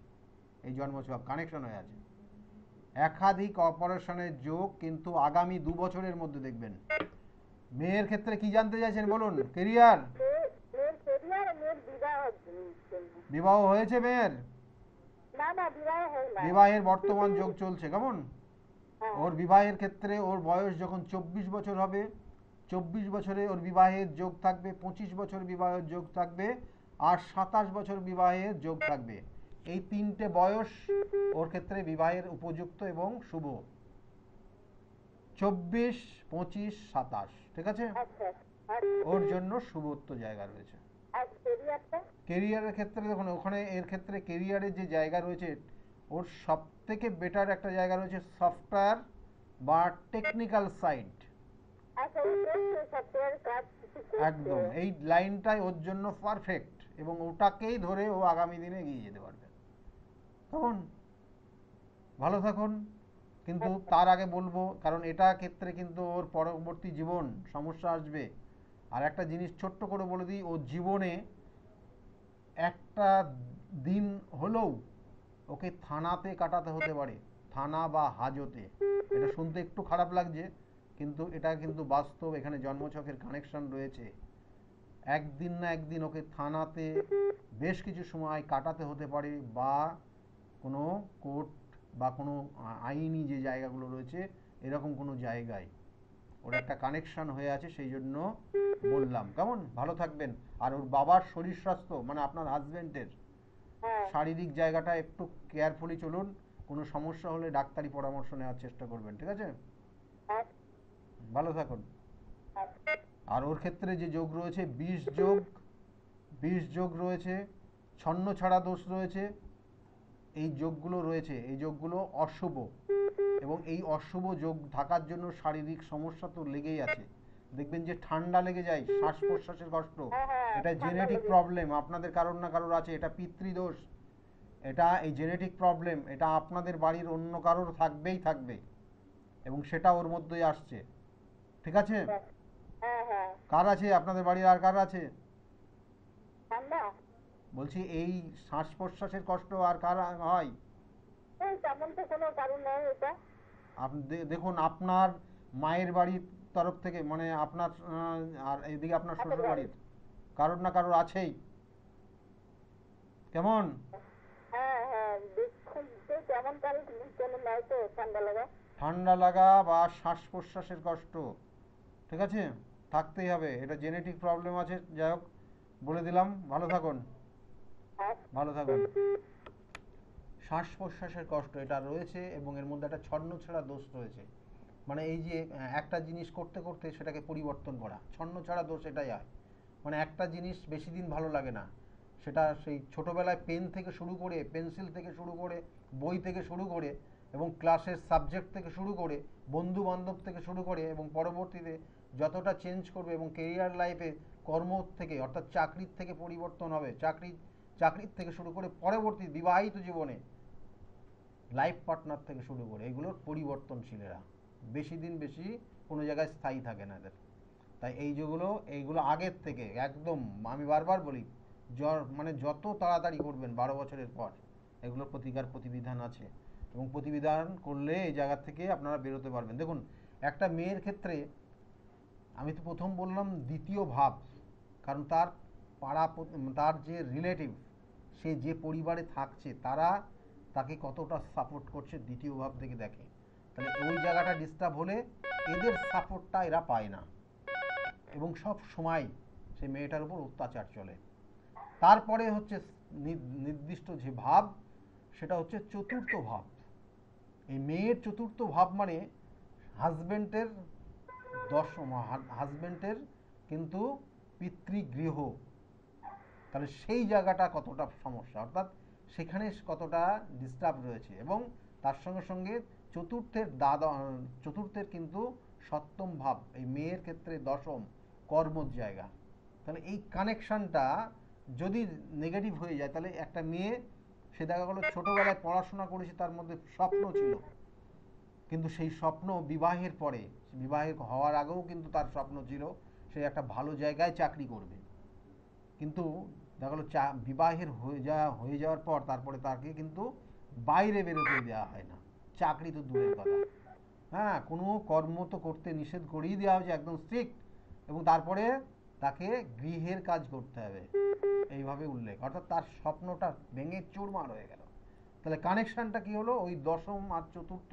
এই জন্মছক কানেকশন হয়ে আছে। একাধিক অপারেশনের যোগ কিন্তু আগামী 2 বছরের মধ্যে দেখবেন। মেয়ের ক্ষেত্রে কি জানতে চাইছেন বলুন? কেরিয়ার? মেয়ের কেরিয়ার, মেয়ের বিবাহ জন্য। বিবাহ হয়েছে মেয়ের? না না, বিবাহ হয় না। বিবাহের বর্তমান যোগ চলছে কেমন? হ্যাঁ। ওর বিবাহের ক্ষেত্রে ওর বয়স যখন 24 বছর হবে, 24 বছরে ওর বিবাহের যোগ থাকবে, 25 বছর বিবাহের যোগ থাকবে, আর 27 বছর বিবাহের যোগ থাকবে। এই 3টে বয়স ওর ক্ষেত্রে বিবাহের উপযুক্ত এবং শুভ। 24, 25, 27, ঠিক আছে? আচ্ছা ওর জন্য শুভত্ব জায়গা রয়েছে। আর কেরিয়ারটা? কেরিয়ারের ক্ষেত্রে দেখুন, ওখানে এর ক্ষেত্রে কেরিয়ারের যে জায়গা রয়েছে, ওর সব থেকে বেটার একটা জায়গা রয়েছে সফটওয়্যার বা টেকনিক্যাল সাইড। আচ্ছা, ও করছে সফটওয়্যার কাজ কিছু করছে। একদম এই লাইনটাই ওর জন্য পারফেক্ট, এবং ওটাকেই ধরে ও আগামী দিনে এগিয়ে যেতে পারবে। তখন ভালো থাকুন। কিন্তু তার আগে বলবো, কারণ এটা ক্ষেত্রে কিন্তু ওর পরবর্তী জীবন সমস্যা আসবে। আর একটা জিনিস ছোট্ট করে বলে দিই, ও জীবনে একটা দিন হলেও ওকে থানাতে কাটাতে হতে পারে, থানা বা হাজতে। এটা শুনতে একটু খারাপ লাগছে, কিন্তু এটা কিন্তু বাস্তব, এখানে জন্মছকের কানেকশন রয়েছে। একদিন না একদিন ওকে থানাতে বেশ কিছু সময় কাটাতে হতে পারে, বা কোনো কোর্ট বা কোনো আইনি যে জায়গাগুলো রয়েছে এরকম কোনো জায়গায় ওর একটা কানেকশন হয়ে আছে, সেই জন্য বললাম। কেমন? ভালো থাকবেন। আর ওর বাবার শরীর স্বাস্থ্য, মানে আপনার হাজবেন্ডের হ্যাঁ। শারীরিক জায়গাটা একটু কেয়ারফুলি চলুন। কোনো সমস্যা হলে ডাক্তারি পরামর্শ নেওয়ার চেষ্টা করবেন, ঠিক আছে? হ্যাঁ। ভালো থাকুন। আচ্ছা। আর ওর ক্ষেত্রে যে যোগ রয়েছে 20 যোগ রয়েছে, ছন্ন ছাড়া দোষ রয়েছে, এই যোগগুলো রয়েছে, এই যোগগুলো অশুভ, এবং এই অশুভ যোগ থাকার জন্য শারীরিক সমস্যা তো লেগেই আছে। দেখবেন যে ঠান্ডা লেগে যায়, শ্বাস প্রশ্বাসের কষ্ট, হ্যাঁ, হ্যাঁ, এটা ঠান্ডা জেনেটিক লেগে- প্রবলেম আপনাদের কারোর না কারোর আছে, এটা পিতৃদোষ, এটা এই জেনেটিক প্রবলেম, এটা আপনাদের বাড়ির অন্য কারোর থাকবেই থাকবে, এবং সেটা ওর মধ্যেই আসছে, ঠিক আছে? হ্যাঁ হ্যাঁ। কার আছে আপনাদের বাড়ির, আর কার আছে ঠান্ডা? বলছি? এই শ্বাস প্রশ্বাসের কষ্ট আর কার হয়? এই তেমন তো কোনো কারণ নেই এটা। আপনি দেখুন, আপনার মায়ের বাড়ির তরফ থেকে, মানে আপনার আর এইদিকে আপনার বাপের শ্বশুর বাড়ি। বাড়ির কারোর না কারোর আছেই, কেমন? হ্যাঁ হ্যাঁ, দেখুন তো তেমন কারণ কোনো নাই তো ঠান্ডা লাগা। ঠান্ডা লাগা বা শ্বাস প্রশ্বাসের কষ্ট, ঠিক আছে? থাকতেই হবে, এটা জেনেটিক প্রবলেম আছে। যাই হোক, বলে দিলাম। ভালো থাকুন, হ্যাঁ। ভালো থাকুন। শ্বাস প্রশ্বাসের কষ্ট এটা রয়েছে, এবং এর মধ্যে একটা ছন্ন ছাড়া দোষ রয়েছে। মানে এই যে একটা জিনিস করতে করতে সেটাকে পরিবর্তন করা, ছন্ন ছাড়া দোষ এটাই হয়। মানে একটা জিনিস বেশি দিন ভালো লাগে না, সেটা সেই ছোটোবেলায় পেন থেকে শুরু করে, পেন্সিল থেকে শুরু করে, বই থেকে শুরু করে, এবং ক্লাসের সাবজেক্ট থেকে শুরু করে, বন্ধু বান্ধব থেকে শুরু করে, এবং পরবর্তীতে যতটা চেঞ্জ করবে, এবং কেরিয়ার লাইফে কর্ম থেকে, অর্থাৎ চাকরির থেকে পরিবর্তন হবে, চাকরির থেকে শুরু করে পরবর্তী বিবাহিত জীবনে লাইফ পার্টনার থেকে শুরু করে, এগুলোর পরিবর্তনশীল এরা, বেশি দিন বেশি কোনো জায়গায় স্থায়ী থাকে না এদের। তাই এইগুলো আগের থেকে একদম, আমি বারবার বলি, মানে যত তাড়াতাড়ি করবেন 12 বছরের পর, এগুলোর প্রতিবিধান আছে, এবং প্রতিবিধান করলে এই জায়গা থেকে আপনারা বেরোতে পারবেন। দেখুন, একটা মেয়ের ক্ষেত্রে আমি তো প্রথম বললাম দ্বিতীয় ভাব, কারণ তার তার যে রিলেটিভ, সে যে পরিবারে থাকছে, তারা তাকে কতটা সাপোর্ট করছে দ্বিতীয় ভাব থেকে দেখে। তাহলে ওই জায়গাটা ডিস্টার্ব হলে এদের সাপোর্টটা এরা পায় না, এবং সব সময় সেই মেয়েটার উপর অত্যাচার চলে। তারপরে হচ্ছে নির্দিষ্ট যে ভাব, সেটা হচ্ছে চতুর্থ ভাব। এই মেয়ের চতুর্থ ভাব মানে হাজবেন্ডের হাজবেন্ডের কিন্তু পিতৃগৃহ। তাহলে সেই জায়গাটা কতটা সমস্যা, অর্থাৎ সেখানে কতটা ডিস্টার্ব রয়েছে, এবং তার সঙ্গে সঙ্গে চতুর্থের কিন্তু সপ্তম ভাব, এই মেয়ের ক্ষেত্রে দশম, কর্মর জায়গা। তাহলে এই কানেকশনটা যদি নেগেটিভ হয়ে যায়, তাহলে একটা মেয়ে, সে দেখা গেলো ছোটোবেলায় পড়াশোনা করেছে, তার মধ্যে স্বপ্ন ছিল, কিন্তু সেই স্বপ্ন বিবাহের পরে, বিবাহের হওয়ার আগেও কিন্তু তার স্বপ্ন ছিল সে একটা ভালো জায়গায় চাকরি করবে, কিন্তু দেখা গেলো বিবাহের হয়ে যাওয়ার পর তারপরে তাকে কিন্তু বাইরে বেরোতে দেওয়া হয় না, চাকরি তো দূরের কথা, হ্যাঁ কোনো কর্ম তো করতে নিষেধ করেই দেওয়া হয়েছে একদম স্ট্রিক্ট, এবং তারপরে তাকে গৃহের কাজ করতে হবে এইভাবে উল্লেখ, অর্থাৎ তার স্বপ্নটা ভেঙে চুরমার হয়ে গেল। তাহলে কানেকশনটা কি হলো, ওই দশম আর চতুর্থ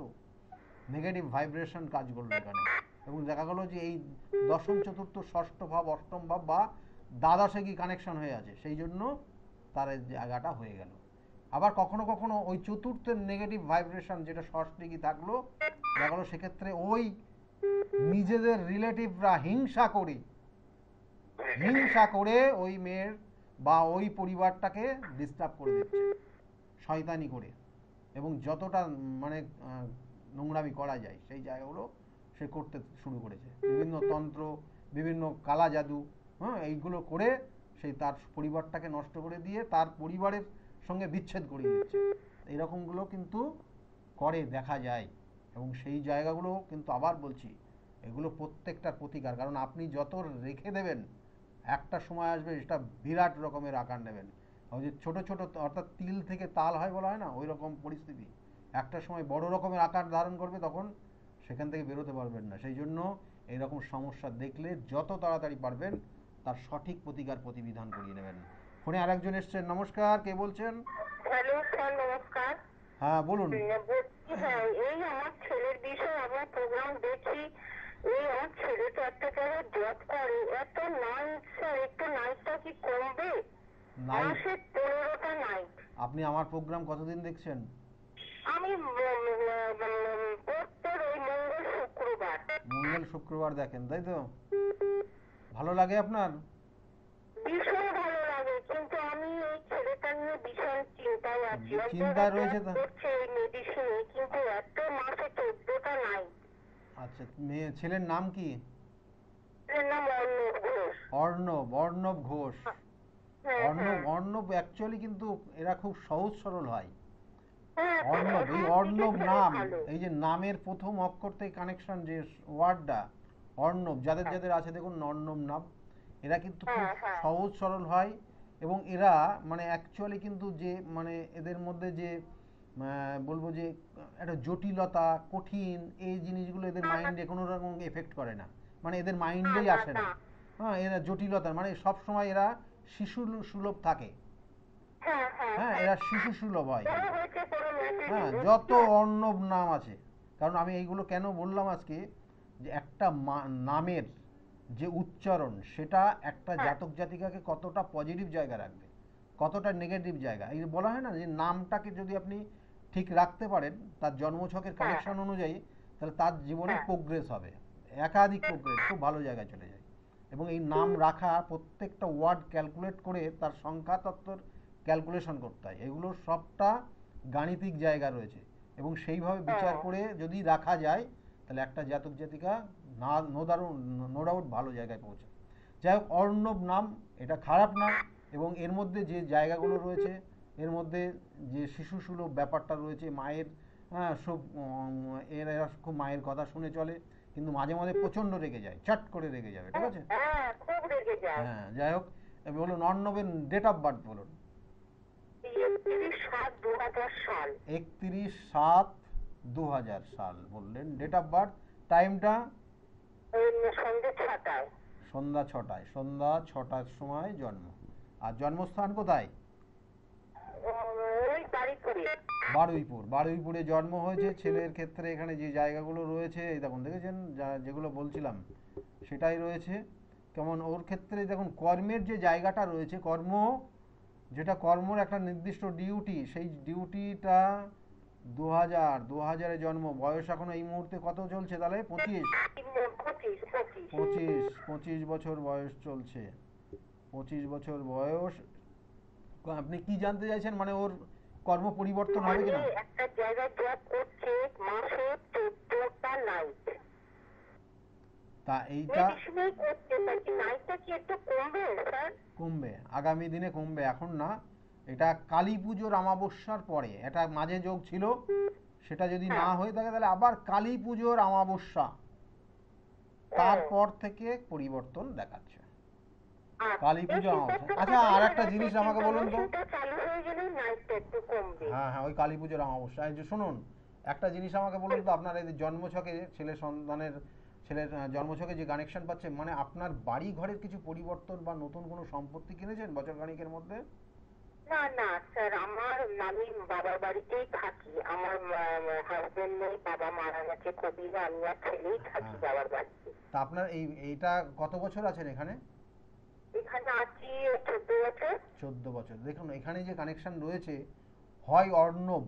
নেগেটিভ ভাইব্রেশন কাজ করলো এখানে, এবং দেখা গেলো যে এই দশম চতুর্থ ষষ্ঠ ভাব অষ্টম ভাব বা দ্বাদশে কি কানেকশন হয়ে আছে, সেই জন্য তার এই জায়গাটা হয়ে গেল। আবার কখনো কখনো ওই চতুর্থের নেগেটিভ ভাইব্রেশন যেটা ষষ্ঠে কি থাকলো, দেখা গেলো সেক্ষেত্রে ওই নিজেদের রিলেটিভরা হিংসা করে ওই মেয়ের বা ওই পরিবারটাকে ডিস্টার্ব করে দিচ্ছে শয়তানি করে, এবং যতটা মানে নোংরামি করা যায় সেই জায়গাগুলো সে করতে শুরু করেছে, বিভিন্ন তন্ত্র, বিভিন্ন কালা জাদু, হ্যাঁ এইগুলো করে সেই তার পরিবারটাকে নষ্ট করে দিয়ে তার পরিবারের সঙ্গে বিচ্ছেদ করিয়ে দিচ্ছে। এরকমগুলো কিন্তু করে দেখা যায়, এবং সেই জায়গাগুলো কিন্তু আবার বলছি এগুলো প্রত্যেকটার প্রতিকার, কারণ আপনি যত রেখে দেবেন একটা সময় আসবে এটা বিরাট রকমের আকার নেবেন। ওই যে ছোটো ছোটো অর্থাৎ তিল থেকে তাল হয় বলা হয় না, ওই রকম পরিস্থিতি একটা সময় বড় রকমের আকার ধারণ করবে, তখন সেখান থেকে বেরোতে পারবেন না। সেই জন্য এইরকম সমস্যা দেখলে যত তাড়াতাড়ি পারবেন তার সঠিক প্রতিকার প্রতিবিধান করিয়ে নেবেন। ফোনে আরেকজন এসছেন, নমস্কার, কে বলছেন? হ্যালো স্যার, নমস্কার। হ্যাঁ বলুন। বলছি হ্যাঁ, এই আমার ছেলের বিষয়ে আমার প্রোগ্রাম দেখি। এই আমার ছেলে তো একটা জায়গায় জব করে, এত নাইট স্যার, একটু নাইটটা কি কমবে? নাইট? মাসে 15টা নাইট। আপনি আমার প্রোগ্রাম কতদিন দেখছেন? আমি প্রত্যেক ওই মঙ্গল শুক্রবার। মঙ্গল শুক্রবার দেখেন, তাই তো? ভালো লাগে আপনার? ভীষণ ভালো লাগে, কিন্তু আমি এই ছেলেটা নিয়ে ভীষণ চিন্তায় আছি। চিন্তায় রয়েছে তো? করছে এই মেডিসিনে, কিন্তু এত মাসে 14টা নাই। আচ্ছা, মেয়ে ছেলের নাম কি? এর নাম অর্ণব ঘোষ। অর্ণব ঘোষ। হ্যাঁ, অর্ণব অ্যাকচুয়ালি কিন্তু এরা খুব সহজ সরল হয়। হ্যাঁ, অর্ণব, এই হ্যাঁ, অর্ণব ছেলে নাম, ভালো। এই যে নামের প্রথম অক্ষর থেকে কানেকশন যে ওয়ার্ডটা অর্ণব, যাদের যাদের আছে দেখুন অর্ণব নাম, এরা কিন্তু খুব হ্যাঁ। সহজ সরল হয়, এবং এরা মানে অ্যাকচুয়ালি কিন্তু যে মানে এদের মধ্যে যে বলবো যে একটা জটিলতা কঠিন এই জিনিসগুলো এদের মাইন্ডে কোনো রকম এফেক্ট করে না, মানে এদের মাইন্ডেই আসে না। হ্যাঁ, এরা জটিলতা মানে সব সময় এরা শিশু সুলভ থাকে। হ্যাঁ, এরা শিশু সুলভ হয়। হ্যাঁ, যত অর্ণব নাম আছে, কারণ আমি এইগুলো কেন বললাম আজকে, যে একটা নামের যে উচ্চারণ সেটা একটা জাতক জাতিকাকে কতটা পজিটিভ জায়গা রাখবে, কতটা নেগেটিভ জায়গা, এই বলা হয় না যে নামটাকে যদি আপনি ঠিক রাখতে পারেন তার জন্মছকের কানেকশন অনুযায়ী, তাহলে তার জীবনে প্রোগ্রেস হবে, একাধিক প্রোগ্রেস, খুব ভালো জায়গায় চলে যায়। এবং এই নাম রাখা প্রত্যেকটা ওয়ার্ড ক্যালকুলেট করে তার সংখ্যা তত্ত্বর ক্যালকুলেশন করতে হয়, এগুলোর সবটা গাণিতিক জায়গা রয়েছে, এবং সেইভাবে বিচার করে যদি রাখা যায় তাহলে একটা জাতক জাতিকা নো ডাউট ভালো জায়গায় পৌঁছে। যাই হোক, অর্ণব নাম এটা খারাপ না, এবং এর মধ্যে যে জায়গাগুলো রয়েছে, এর মধ্যে যে শিশু সুলভ ব্যাপারটা রয়েছে, মায়ের সব এরা খুব মায়ের কথা শুনে চলে, কিন্তু মাঝে মাঝে প্রচণ্ড রেগে যায়, চট করে রেগে যাবে, ঠিক আছে? হ্যাঁ, যাই হোক, বলুন অর্ণবের ডেট অফ বার্থ বলুন। 31/7/2000 সাল বললেন, ডেট অফ বার্থ, টাইমটা সন্ধ্যা 6টায়, সন্ধ্যা 6টার সময় জন্ম। আর জন্মস্থান কোথায়? বারুইপুরে জন্ম হয়েছে ছেলের ক্ষেত্রে। এখানে যে জায়গাগুলো রয়েছে এই দেখুন, দেখেছেন যেগুলো বলছিলাম সেটাই রয়েছে। কেমন ওর ক্ষেত্রে দেখুন কর্মের যে জায়গাটা রয়েছে, কর্মর একটা নির্দিষ্ট ডিউটি, সেই ডিউটিটা 2000-এ জন্ম, বয়স এখন এই মুহূর্তে কত চলছে তাহলে? 25 বছর বয়স চলছে। 25 বছর বয়স। আপনি কি জানতে চাইছেন, মানে ওর কর্ম পরিবর্তন হবে কিনা? একটা জায়গায় জব করছে, মাসে 14টা নাইট। তা এইটা কমবে, আগামী দিনে কমবে, এখন না, এটা কালী পুজোর অমাবস্যার পরে, এটা মাঝে যোগ ছিল, সেটা যদি না হয়ে থাকে তাহলে আবার কালী পুজোর অমাবস্যা, তারপর থেকে পরিবর্তন দেখাচ্ছে। কালী পুজো অমাবস্যা। আচ্ছা, আর একটা জিনিস আমাকে বলুন তো। হ্যাঁ, ওই কালী পুজোর অমাবস্যা। এই যে শুনুন, একটা জিনিস আমাকে বলুন তো, আপনার এই যে জন্মছকে ছেলের জন্মছকে যে কানেকশন পাচ্ছে, মানে আপনার বাড়ি ঘরের কিছু পরিবর্তন বা নতুন কোনো সম্পত্তি কিনেছেন বছর খানিকের মধ্যে? না না স্যার, আমি বাবার বাড়িতেই থাকি। আমার হাজবেন্ড নেই, বাবা মারা গেছে কোভিডে, আমি আর ছেলেই থাকি হ্যাঁ, বাবার বাড়িতে। তা আপনার এইটা কত বছর আছেন এখানে? এখানে আছি 14 বছর। 14 বছর। দেখুন এখানে যে কানেকশন রয়েছে, হয় অর্ণব,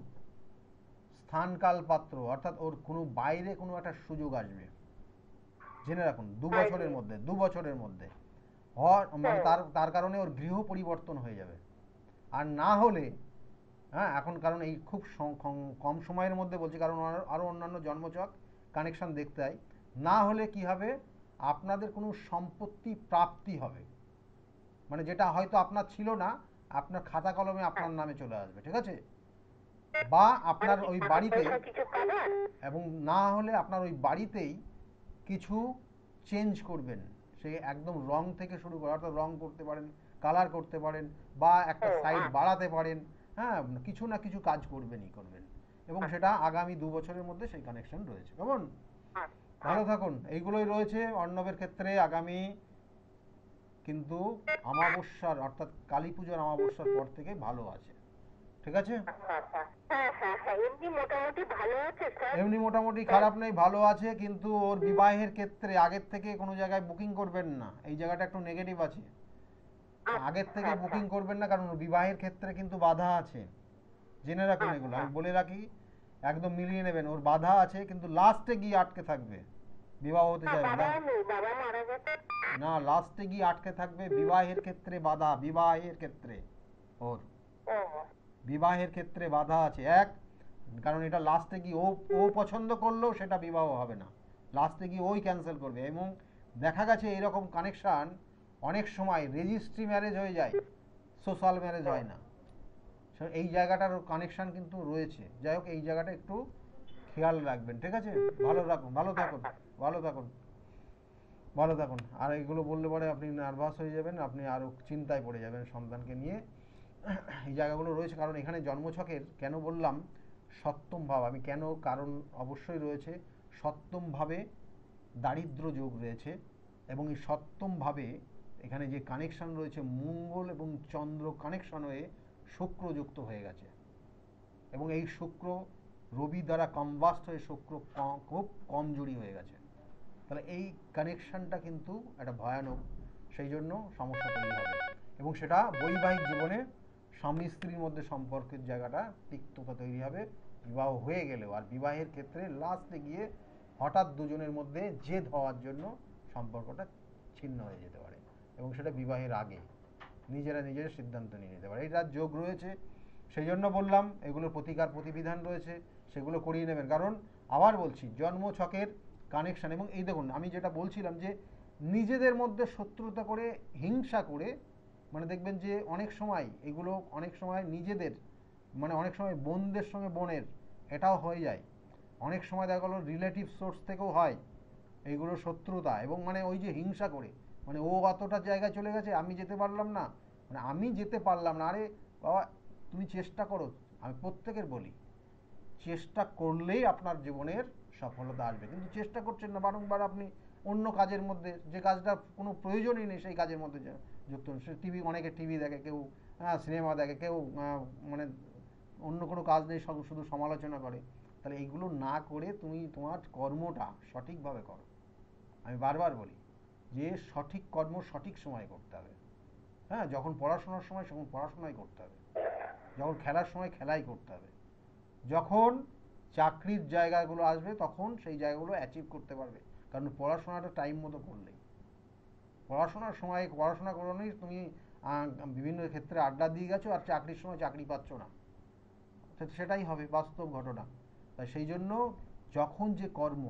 স্থানকাল পাত্র, অর্থাৎ ওর কোনো বাইরে কোনো একটা সুযোগ আসবে, জেনে রাখুন, 2 বছরের মধ্যে, 2 বছরের মধ্যে মানে হ্যাঁ। তার তার কারণে ওর গৃহ পরিবর্তন হয়ে যাবে। আর না হলে, হ্যাঁ, এখন কারণ এই খুব কম সময়ের মধ্যে বলছি, কারণ আরও অন্যান্য জন্মছক কানেকশন দেখতে হয়। না হলে কি হবে, আপনাদের কোনো সম্পত্তি প্রাপ্তি হবে, মানে যেটা হয়তো আপনার ছিল না, আপনার খাতা কলমে আপনার নামে চলে আসবে, ঠিক আছে? বা মানে আপনার কি ওই টাকা বাড়িতেই, পয়সা কিছু পাবার? এবং না হলে আপনার ওই বাড়িতেই কিছু চেঞ্জ করবেন। সে একদম রং থেকে শুরু করে, অর্থাৎ রং করতে পারেন, কালার করতে পারেন, বা একটা ও সাইড আচ্ছা বাড়াতে পারেন। হ্যাঁ, কিছু না কিছু কাজ করবেন। এবং সেটা আগামী 2 বছরের মধ্যে সেই কানেকশন রয়েছে, কেমন? আচ্ছা। ভালো থাকুন। এইগুলোই রয়েছে অর্ণবের ক্ষেত্রে আগামী, কিন্তু অমাবস্যার অর্থাৎ কালী পুজোর অমাবস্যার পর থেকে ভালো আছে, ঠিক আছে? আচ্ছা আচ্ছা। হ্যাঁ হ্যাঁ হ্যাঁ, এমনি মোটামুটি ভালো আছে স্যার। এমনি মোটামুটি খারাপ নেই, ভালো আছে, কিন্তু ওর বিবাহের ক্ষেত্রে আগের থেকে কোনো জায়গায় বুকিং করবেন না, এই জায়গাটা একটু নেগেটিভ আছে। আগের আচ্ছা থেকে আচ্ছা বুকিং করবেন না, কারণ ওর বিবাহের ক্ষেত্রে কিন্তু বাধা আছে, জেনে রাখুন, এগুলো আচ্ছা। আমি বলে রাখি, একদম মিলিয়ে নেবেন। ওর বাধা আছে, কিন্তু লাস্টে গিয়ে আটকে থাকবে, বিবাহ হতে না, চাইবে না। বাবাও নেই, বাবা মারা গেছে। না, লাস্টে গিয়ে আটকে থাকবে, বিবাহের ক্ষেত্রে বাধা, বিবাহের ক্ষেত্রে ওর ও বিবাহের ক্ষেত্রে বাধা আছে এক, কারণ এটা লাস্টে গিয়ে ও ও পছন্দ করলেও সেটা বিবাহ হবে না, লাস্টে গিয়ে ওই ক্যান্সেল করবে। এবং দেখা গেছে এরকম কানেকশান অনেক সময় রেজিস্ট্রি ম্যারেজ হয়ে যায়, সোশ্যাল ম্যারেজ হয় না। এই জায়গাটার কানেকশান কিন্তু রয়েছে। যাই হোক, এই জায়গাটা একটু খেয়াল রাখবেন, ঠিক আছে? ভালো রাখুন, ভালো থাকুন, ভালো থাকুন, ভালো থাকুন। আর এগুলো বললে পরে আপনি নার্ভাস হয়ে যাবেন, আপনি আরও চিন্তায় পড়ে যাবেন সন্তানকে নিয়ে। এই জায়গাগুলো রয়েছে, কারণ এখানে জন্মছকের কেন বললাম সপ্তম ভাব, আমি কেন, কারণ অবশ্যই রয়েছে সপ্তম ভাবে দারিদ্র যোগ রয়েছে। এবং এই সপ্তম ভাবে এখানে যে কানেকশন রয়েছে, মঙ্গল এবং চন্দ্র কানেকশন হয়ে শুক্র যুক্ত হয়ে গেছে, এবং এই শুক্র রবি দ্বারা কম্বাস্ট হয়ে শুক্র খুব কমজোরি হয়ে গেছে। তাহলে এই কানেকশনটা কিন্তু একটা ভয়ানক, সেই জন্য সমস্যা তৈরি হবে। এবং সেটা বৈবাহিক জীবনে স্বামী স্ত্রীর মধ্যে সম্পর্কের জায়গাটা তিক্ততা তৈরি হবে বিবাহ হয়ে গেলেও। আর বিবাহের ক্ষেত্রে লাস্টে গিয়ে হঠাৎ দুজনের মধ্যে জেদ হওয়ার জন্য সম্পর্কটা ছিন্ন হয়ে যেতে পারে, এবং সেটা বিবাহের আগে নিজেরা সিদ্ধান্ত নিয়ে নিতে পারে। এটা যোগ রয়েছে, সেই জন্য বললাম এগুলোর প্রতিকার প্রতিবিধান রয়েছে, সেগুলো করিয়ে নেবেন। কারণ আবার বলছি, জন্মছকের কানেকশন, এবং এই দেখুন আমি যেটা বলছিলাম যে নিজেদের মধ্যে শত্রুতা করে, হিংসা করে, মানে দেখবেন যে অনেক সময় এগুলো, অনেক সময় নিজেদের, মানে অনেক সময় বোনদের সঙ্গে বোনের এটাও হয়ে যায়, অনেক সময় দেখা গেলো রিলেটিভ সোর্স থেকেও হয় এইগুলো শত্রুতা। এবং মানে ওই যে হিংসা করে, মানে ও অতটা জায়গায় চলে গেছে, আমি যেতে পারলাম না, মানে আমি যেতে পারলাম না। আরে বাবা, তুমি চেষ্টা করো, আমি প্রত্যেকের বলি, চেষ্টা করলেই আপনার জীবনের সফলতা আসবে। কিন্তু চেষ্টা করছেন না, বারংবার আপনি অন্য কাজের মধ্যে, যে কাজটা কোনো প্রয়োজনই নেই সেই কাজের মধ্যে যুক্ত। সে টিভি, অনেকে টিভি দেখে, কেউ সিনেমা দেখে, কেউ মানে অন্য কোনো কাজ নেই, শুধু সমালোচনা করে। তাহলে এইগুলো না করে তুমি তোমার কর্মটা সঠিকভাবে করো। আমি বারবার বলি যে সঠিক কর্ম সঠিক সময় করতে হবে। হ্যাঁ, যখন পড়াশোনার সময় তখন পড়াশোনাই করতে হবে, যখন খেলার সময় খেলাই করতে হবে, যখন চাকরির জায়গাগুলো আসবে তখন সেই জায়গাগুলো অ্যাচিভ করতে পারবে। কারণ পড়াশোনাটা টাইম মতো করলেই, পড়াশোনার সময় পড়াশোনা করোনি তুমি, বিভিন্ন ক্ষেত্রে আড্ডা দিয়ে গেছো, আর চাকরির সময় চাকরি পাচ্ছ না, সেটাই হবে বাস্তব ঘটনা। তাই সেই জন্য যখন যে কর্ম,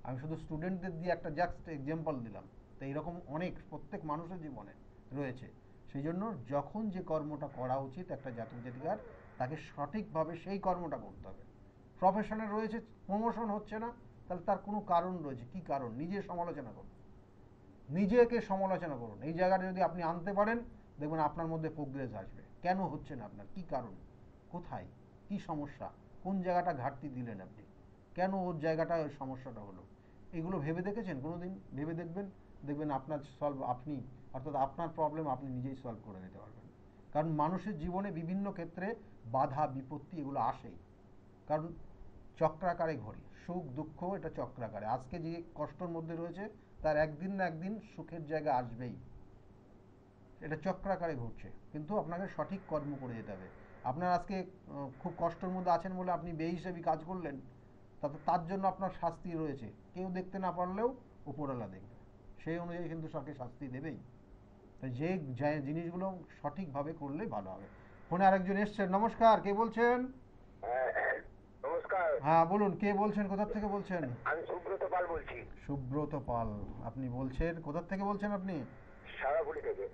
আমি শুধু স্টুডেন্টদের দিয়ে একটা জাস্ট এক্সাম্পল দিলাম, তো এইরকম অনেক প্রত্যেক মানুষের জীবনে রয়েছে। সেই জন্য যখন যে কর্মটা করা উচিত একটা জাতক জাতিকার, তাকে সঠিকভাবে সেই কর্মটা করতে হবে। প্রফেশনে রয়েছে, প্রমোশন হচ্ছে না, তাহলে তার কোনো কারণ রয়েছে, কি কারণ, নিজের সমালোচনা করুন, নিজেকে সমালোচনা করুন। এই জায়গাটা যদি আপনি আনতে পারেন, দেখবেন আপনার মধ্যে প্রোগ্রেস আসবে। কেন হচ্ছে না আপনার, কি কারণ, কোথায়, কি সমস্যা, কোন জায়গাটা ঘাটতি দিলেন আপনি, কেন ওর জায়গাটা ওই সমস্যাটা হলো, এগুলো ভেবে দেখেছেন কোনো দিন? ভেবে দেখবেন, দেখবেন আপনার সলভ আপনি, অর্থাৎ আপনার প্রবলেম আপনি নিজেই সলভ করে নিতে পারবেন। কারণ মানুষের জীবনে বিভিন্ন ক্ষেত্রে বাধা বিপত্তি এগুলো আসেই, কারণ চক্রাকারে ঘড়ি, সুখ দুঃখ এটা চক্রাকারে। আজকে যে কষ্টের মধ্যে রয়েছে তার একদিন না একদিন সুখের জায়গা আসবেই, এটা চক্রাকারে ঘুরছে। কিন্তু আপনাকে সঠিক কর্ম করে যেতে হবে। আপনার আজকে খুব কষ্টের মধ্যে আছেন বলে আপনি বেহিসাবি কাজ করলেন, তাতে তার জন্য আপনার শাস্তি রয়েছে, কেউ দেখতে না পারলেও উপরওয়ালা দেখবে, সেই অনুযায়ী কিন্তু তাকে শাস্তি দেবেই। তাই যে জিনিসগুলো সঠিকভাবে করলে ভালো হবে। ফোনে আরেকজন এসছেন, নমস্কার, কে বলছেন? নমস্কার, হ্যাঁ বলুন, কে বলছেন, কোথা থেকে বলছেন? আমি সুব্রত পাল বলছি। সুব্রত পাল, আপনি বলছেন কোথা থেকে বলছেন আপনি? সারাপুরি থেকে।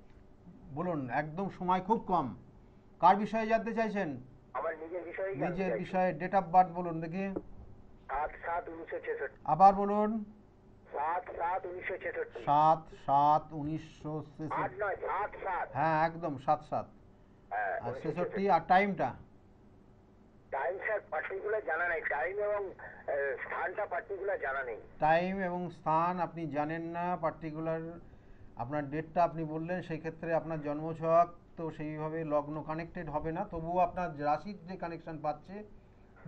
বলুন, একদম সময় খুব কম, কার বিষয়ে জানতে চাইছেন? আমার নিজের বিষয়ে নিজের বিষয়ে। ডেট অফ বার্থ বলুন দেখি। 7/7/1966। আবার বলুন। 7/7/1966। 7/7/1966। 8 নয় 7/7। হ্যাঁ একদম 7/7 হ্যাঁ, আর 1966। 66। আর টাইমটা? টাইম স্যার পার্টিকুলার জানা নেই, টাইম এবং স্থানটা পার্টিকুলার জানা নেই। টাইম এবং স্থান আপনি জানেন না পার্টিকুলার। আপনার ডেটটা আপনি বললেন, সেই ক্ষেত্রে আপনার জন্মছক তো সেইভাবে লগ্ন কানেক্টেড হবে না, তবুও আপনার রাশির যে কানেকশন পাচ্ছে।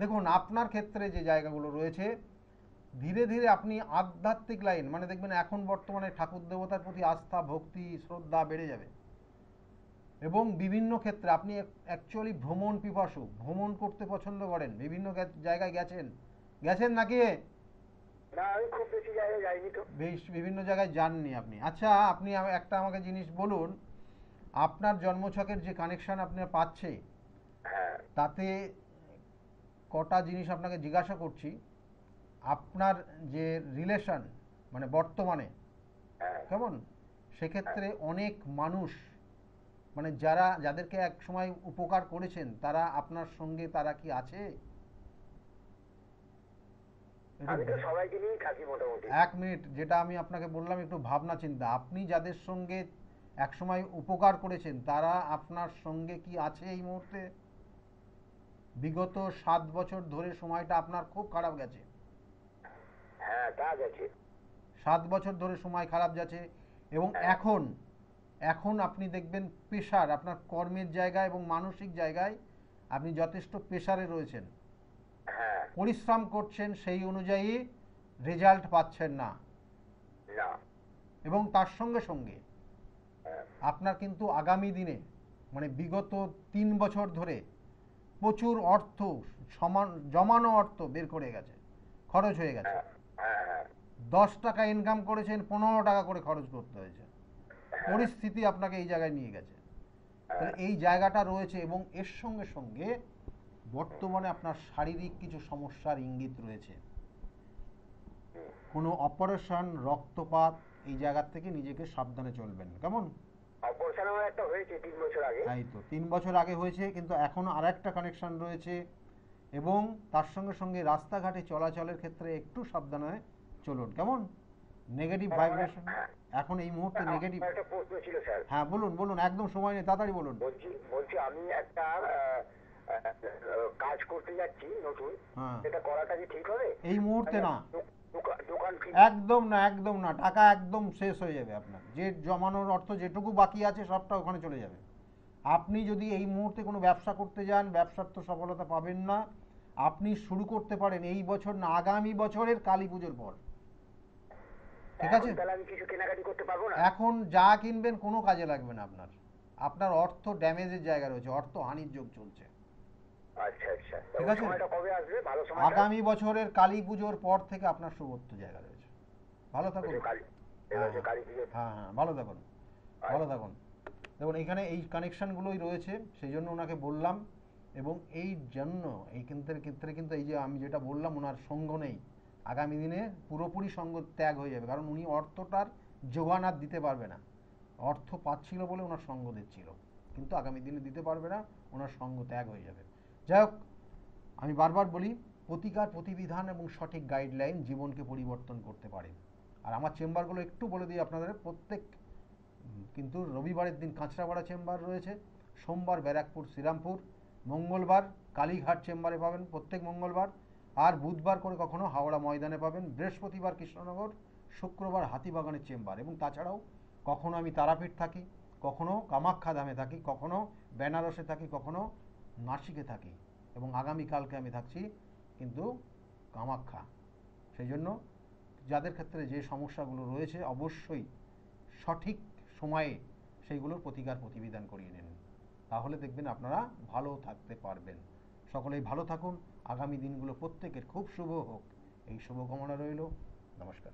দেখুন আপনার ক্ষেত্রে যে জায়গাগুলো রয়েছে, ধীরে ধীরে আপনি আধ্যাত্মিক লাইন, মানে দেখবেন এখন বর্তমানে ঠাকুর দেবতার প্রতি আস্থা ভক্তি শ্রদ্ধা বেড়ে যাবে। এবং বিভিন্ন ক্ষেত্রে আপনি অ্যাকচুয়ালি ভ্রমণ পিপাসু, ভ্রমণ করতে পছন্দ করেন, বিভিন্ন জায়গায় গেছেন নাকি? না, আমি খুব বেশি জায়গায় যাইনি তো। বিভিন্ন জায়গায় যাননি আপনি। আচ্ছা আপনি একটা আমাকে জিনিস বলুন, আপনার জন্মছকের যে কানেকশন আপনার পাচ্ছে, হ্যাঁ তাতে কটা জিনিস আপনাকে জিজ্ঞাসা করছি। আপনার যে রিলেশন, মানে বর্তমানে হ্যাঁ। কেমন, সেক্ষেত্রে অনেক মানুষ, মানে যাদেরকে এক সময় উপকার করেছেন, তারা আপনার সঙ্গে তারা কি আছে? আমি তো সবাইকে নিয়েই থাকি মোটামুটি। 1 মিনিট, যেটা আমি আপনাকে বললাম একটু ভাবনা চিন্তা, আপনি যাদের সঙ্গে একসময় উপকার করেছেন তারা আপনার সঙ্গে কি আছে এই মুহূর্তে? বিগত 7 বছর ধরে সময়টা আপনার খুব খারাপ গেছে। হ্যাঁ তা গেছে। 7 বছর ধরে সময় খারাপ যাচ্ছে। এবং এখন আপনি দেখবেন প্রেশার, আপনার কর্মের জায়গায় এবং মানসিক জায়গায় আপনি যথেষ্ট প্রেশারে রয়েছেন, হ্যাঁ। পরিশ্রম করছেন, সেই অনুযায়ী রেজাল্ট পাচ্ছেন না। না। এবং তার সঙ্গে সঙ্গে হ্যাঁ। আপনার কিন্তু আগামী দিনে, মানে বিগত 3 বছর ধরে প্রচুর অর্থ, জমানো অর্থ বের করে গেছে, খরচ হয়ে গেছে। হ্যাঁ হ্যাঁ। 10 টাকা ইনকাম করেছেন, 15 টাকা করে খরচ করতে হয়েছে। পরিস্থিতি আপনাকে এই জায়গায় নিয়ে গেছে। তাহলে এই জায়গাটা রয়েছে। এবং এর সঙ্গে সঙ্গে বর্তমানে আপনার শারীরিক কিছু সমস্যার ইঙ্গিত রয়েছে। কোনো অপারেশন, রক্তপাত, এই জায়গা থেকে নিজেকে সাবধানে চলবেন, কেমন? অপারেশন আমার একটা হয়েছে 3 বছর আগে। এই তো 3 বছর আগে হয়েছে, কিন্তু এখনো আরেকটা কানেকশন রয়েছে। এবং তার সঙ্গে সঙ্গে রাস্তাঘাটে চলাচলের ক্ষেত্রে একটু সাবধানে চলুন, কেমন? নেগেটিভ ভাইব্রেশন এখন এই মুহূর্তে নেগেটিভ। একটা প্রশ্ন ছিল স্যার। হ্যাঁ বলুন বলুন, একদম সময় নেই, তাড়াতাড়ি বলুন। বলছি আমি একটা কাজ করতে যাচ্ছি নতুন, হ্যাঁ। এটা করাটা কি ঠিক হবে? এই মুহূর্তে না, দোকান একদম না, একদম না। টাকা একদম শেষ হয়ে যাবে আপনার, যে জমানোর অর্থ যেটুকু বাকি আছে সবটা ওখানে চলে যাবে। আপনি যদি এই মুহূর্তে কোনো ব্যবসা করতে যান, ব্যবসার তো সফলতা পাবেন না। আপনি শুরু করতে পারেন এই বছর না, আগামী বছরের কালী পুজোর পর, ঠিক আছে? তাহলে আমি কিছু কেনাকাটি করতে পারবো না? এখন যা কিনবেন কোনো কাজে লাগবে না আপনার। আপনার অর্থ ড্যামেজের জায়গা রয়েছে, অর্থ হানির যোগ চলছে। আচ্ছা আচ্ছা। ঠিক আছে? সময়টা কবে আসবে ভালো সময়? আগামী বছরের কালী পুজোর পর থেকে আপনার শুভত্ব জায়গা রয়েছে। ভালো থাকুন। হ্যাঁ হ্যাঁ, ভালো থাকুন, ভালো থাকুন। দেখুন এখানে এই কানেকশনগুলোই রয়েছে, সেই জন্য ওনাকে বললাম। এবং এই জন্য এই ক্ষেত্রে কিন্তু এই যে আমি যেটা বললাম, ওনার সঙ্গ নেই, আগামী দিনে পুরোপুরি সঙ্গ ত্যাগ হয়ে যাবে। কারণ উনি অর্থটার যোগান আর দিতে পারবে না। অর্থ পাচ্ছিল বলে ওনার সঙ্গ দিচ্ছিল, কিন্তু আগামী দিনে দিতে পারবে না, ওনার সঙ্গ ত্যাগ হয়ে যাবে। যাই হোক, আমি বারবার বলি, প্রতিকার প্রতিবিধান এবং সঠিক গাইডলাইন জীবনকে পরিবর্তন করতে পারে। আর আমার চেম্বারগুলো একটু বলে দিই আপনাদের, প্রত্যেক কিন্তু রবিবারের দিন কাঁচরাপাড়া চেম্বার রয়েছে, সোমবার ব্যারাকপুর শ্রীরামপুর, মঙ্গলবার কালীঘাট চেম্বারে পাবেন প্রত্যেক মঙ্গলবার, আর বুধবার করে কখনো হাওড়া ময়দানে পাবেন, বৃহস্পতিবার কৃষ্ণনগর, শুক্রবার হাতিবাগানের চেম্বার। এবং তাছাড়াও কখনো আমি তারাপীঠ থাকি, কখনো কামাখ্যা ধামে থাকি, কখনো বেনারসে থাকি, কখনো নাসিকে থাকি, এবং আগামীকালকে আমি থাকছি কিন্তু কামাখ্যা। সেই জন্য যাদের ক্ষেত্রে যে সমস্যাগুলো রয়েছে অবশ্যই সঠিক সময়ে সেইগুলোর প্রতিকার প্রতিবিধান করিয়ে নিন, তাহলে দেখবেন আপনারা ভালো থাকতে পারবেন। সকলেই ভালো থাকুন, আগামী দিনগুলো প্রত্যেকের খুব শুভ হোক, এই শুভকামনা রইল। নমস্কার।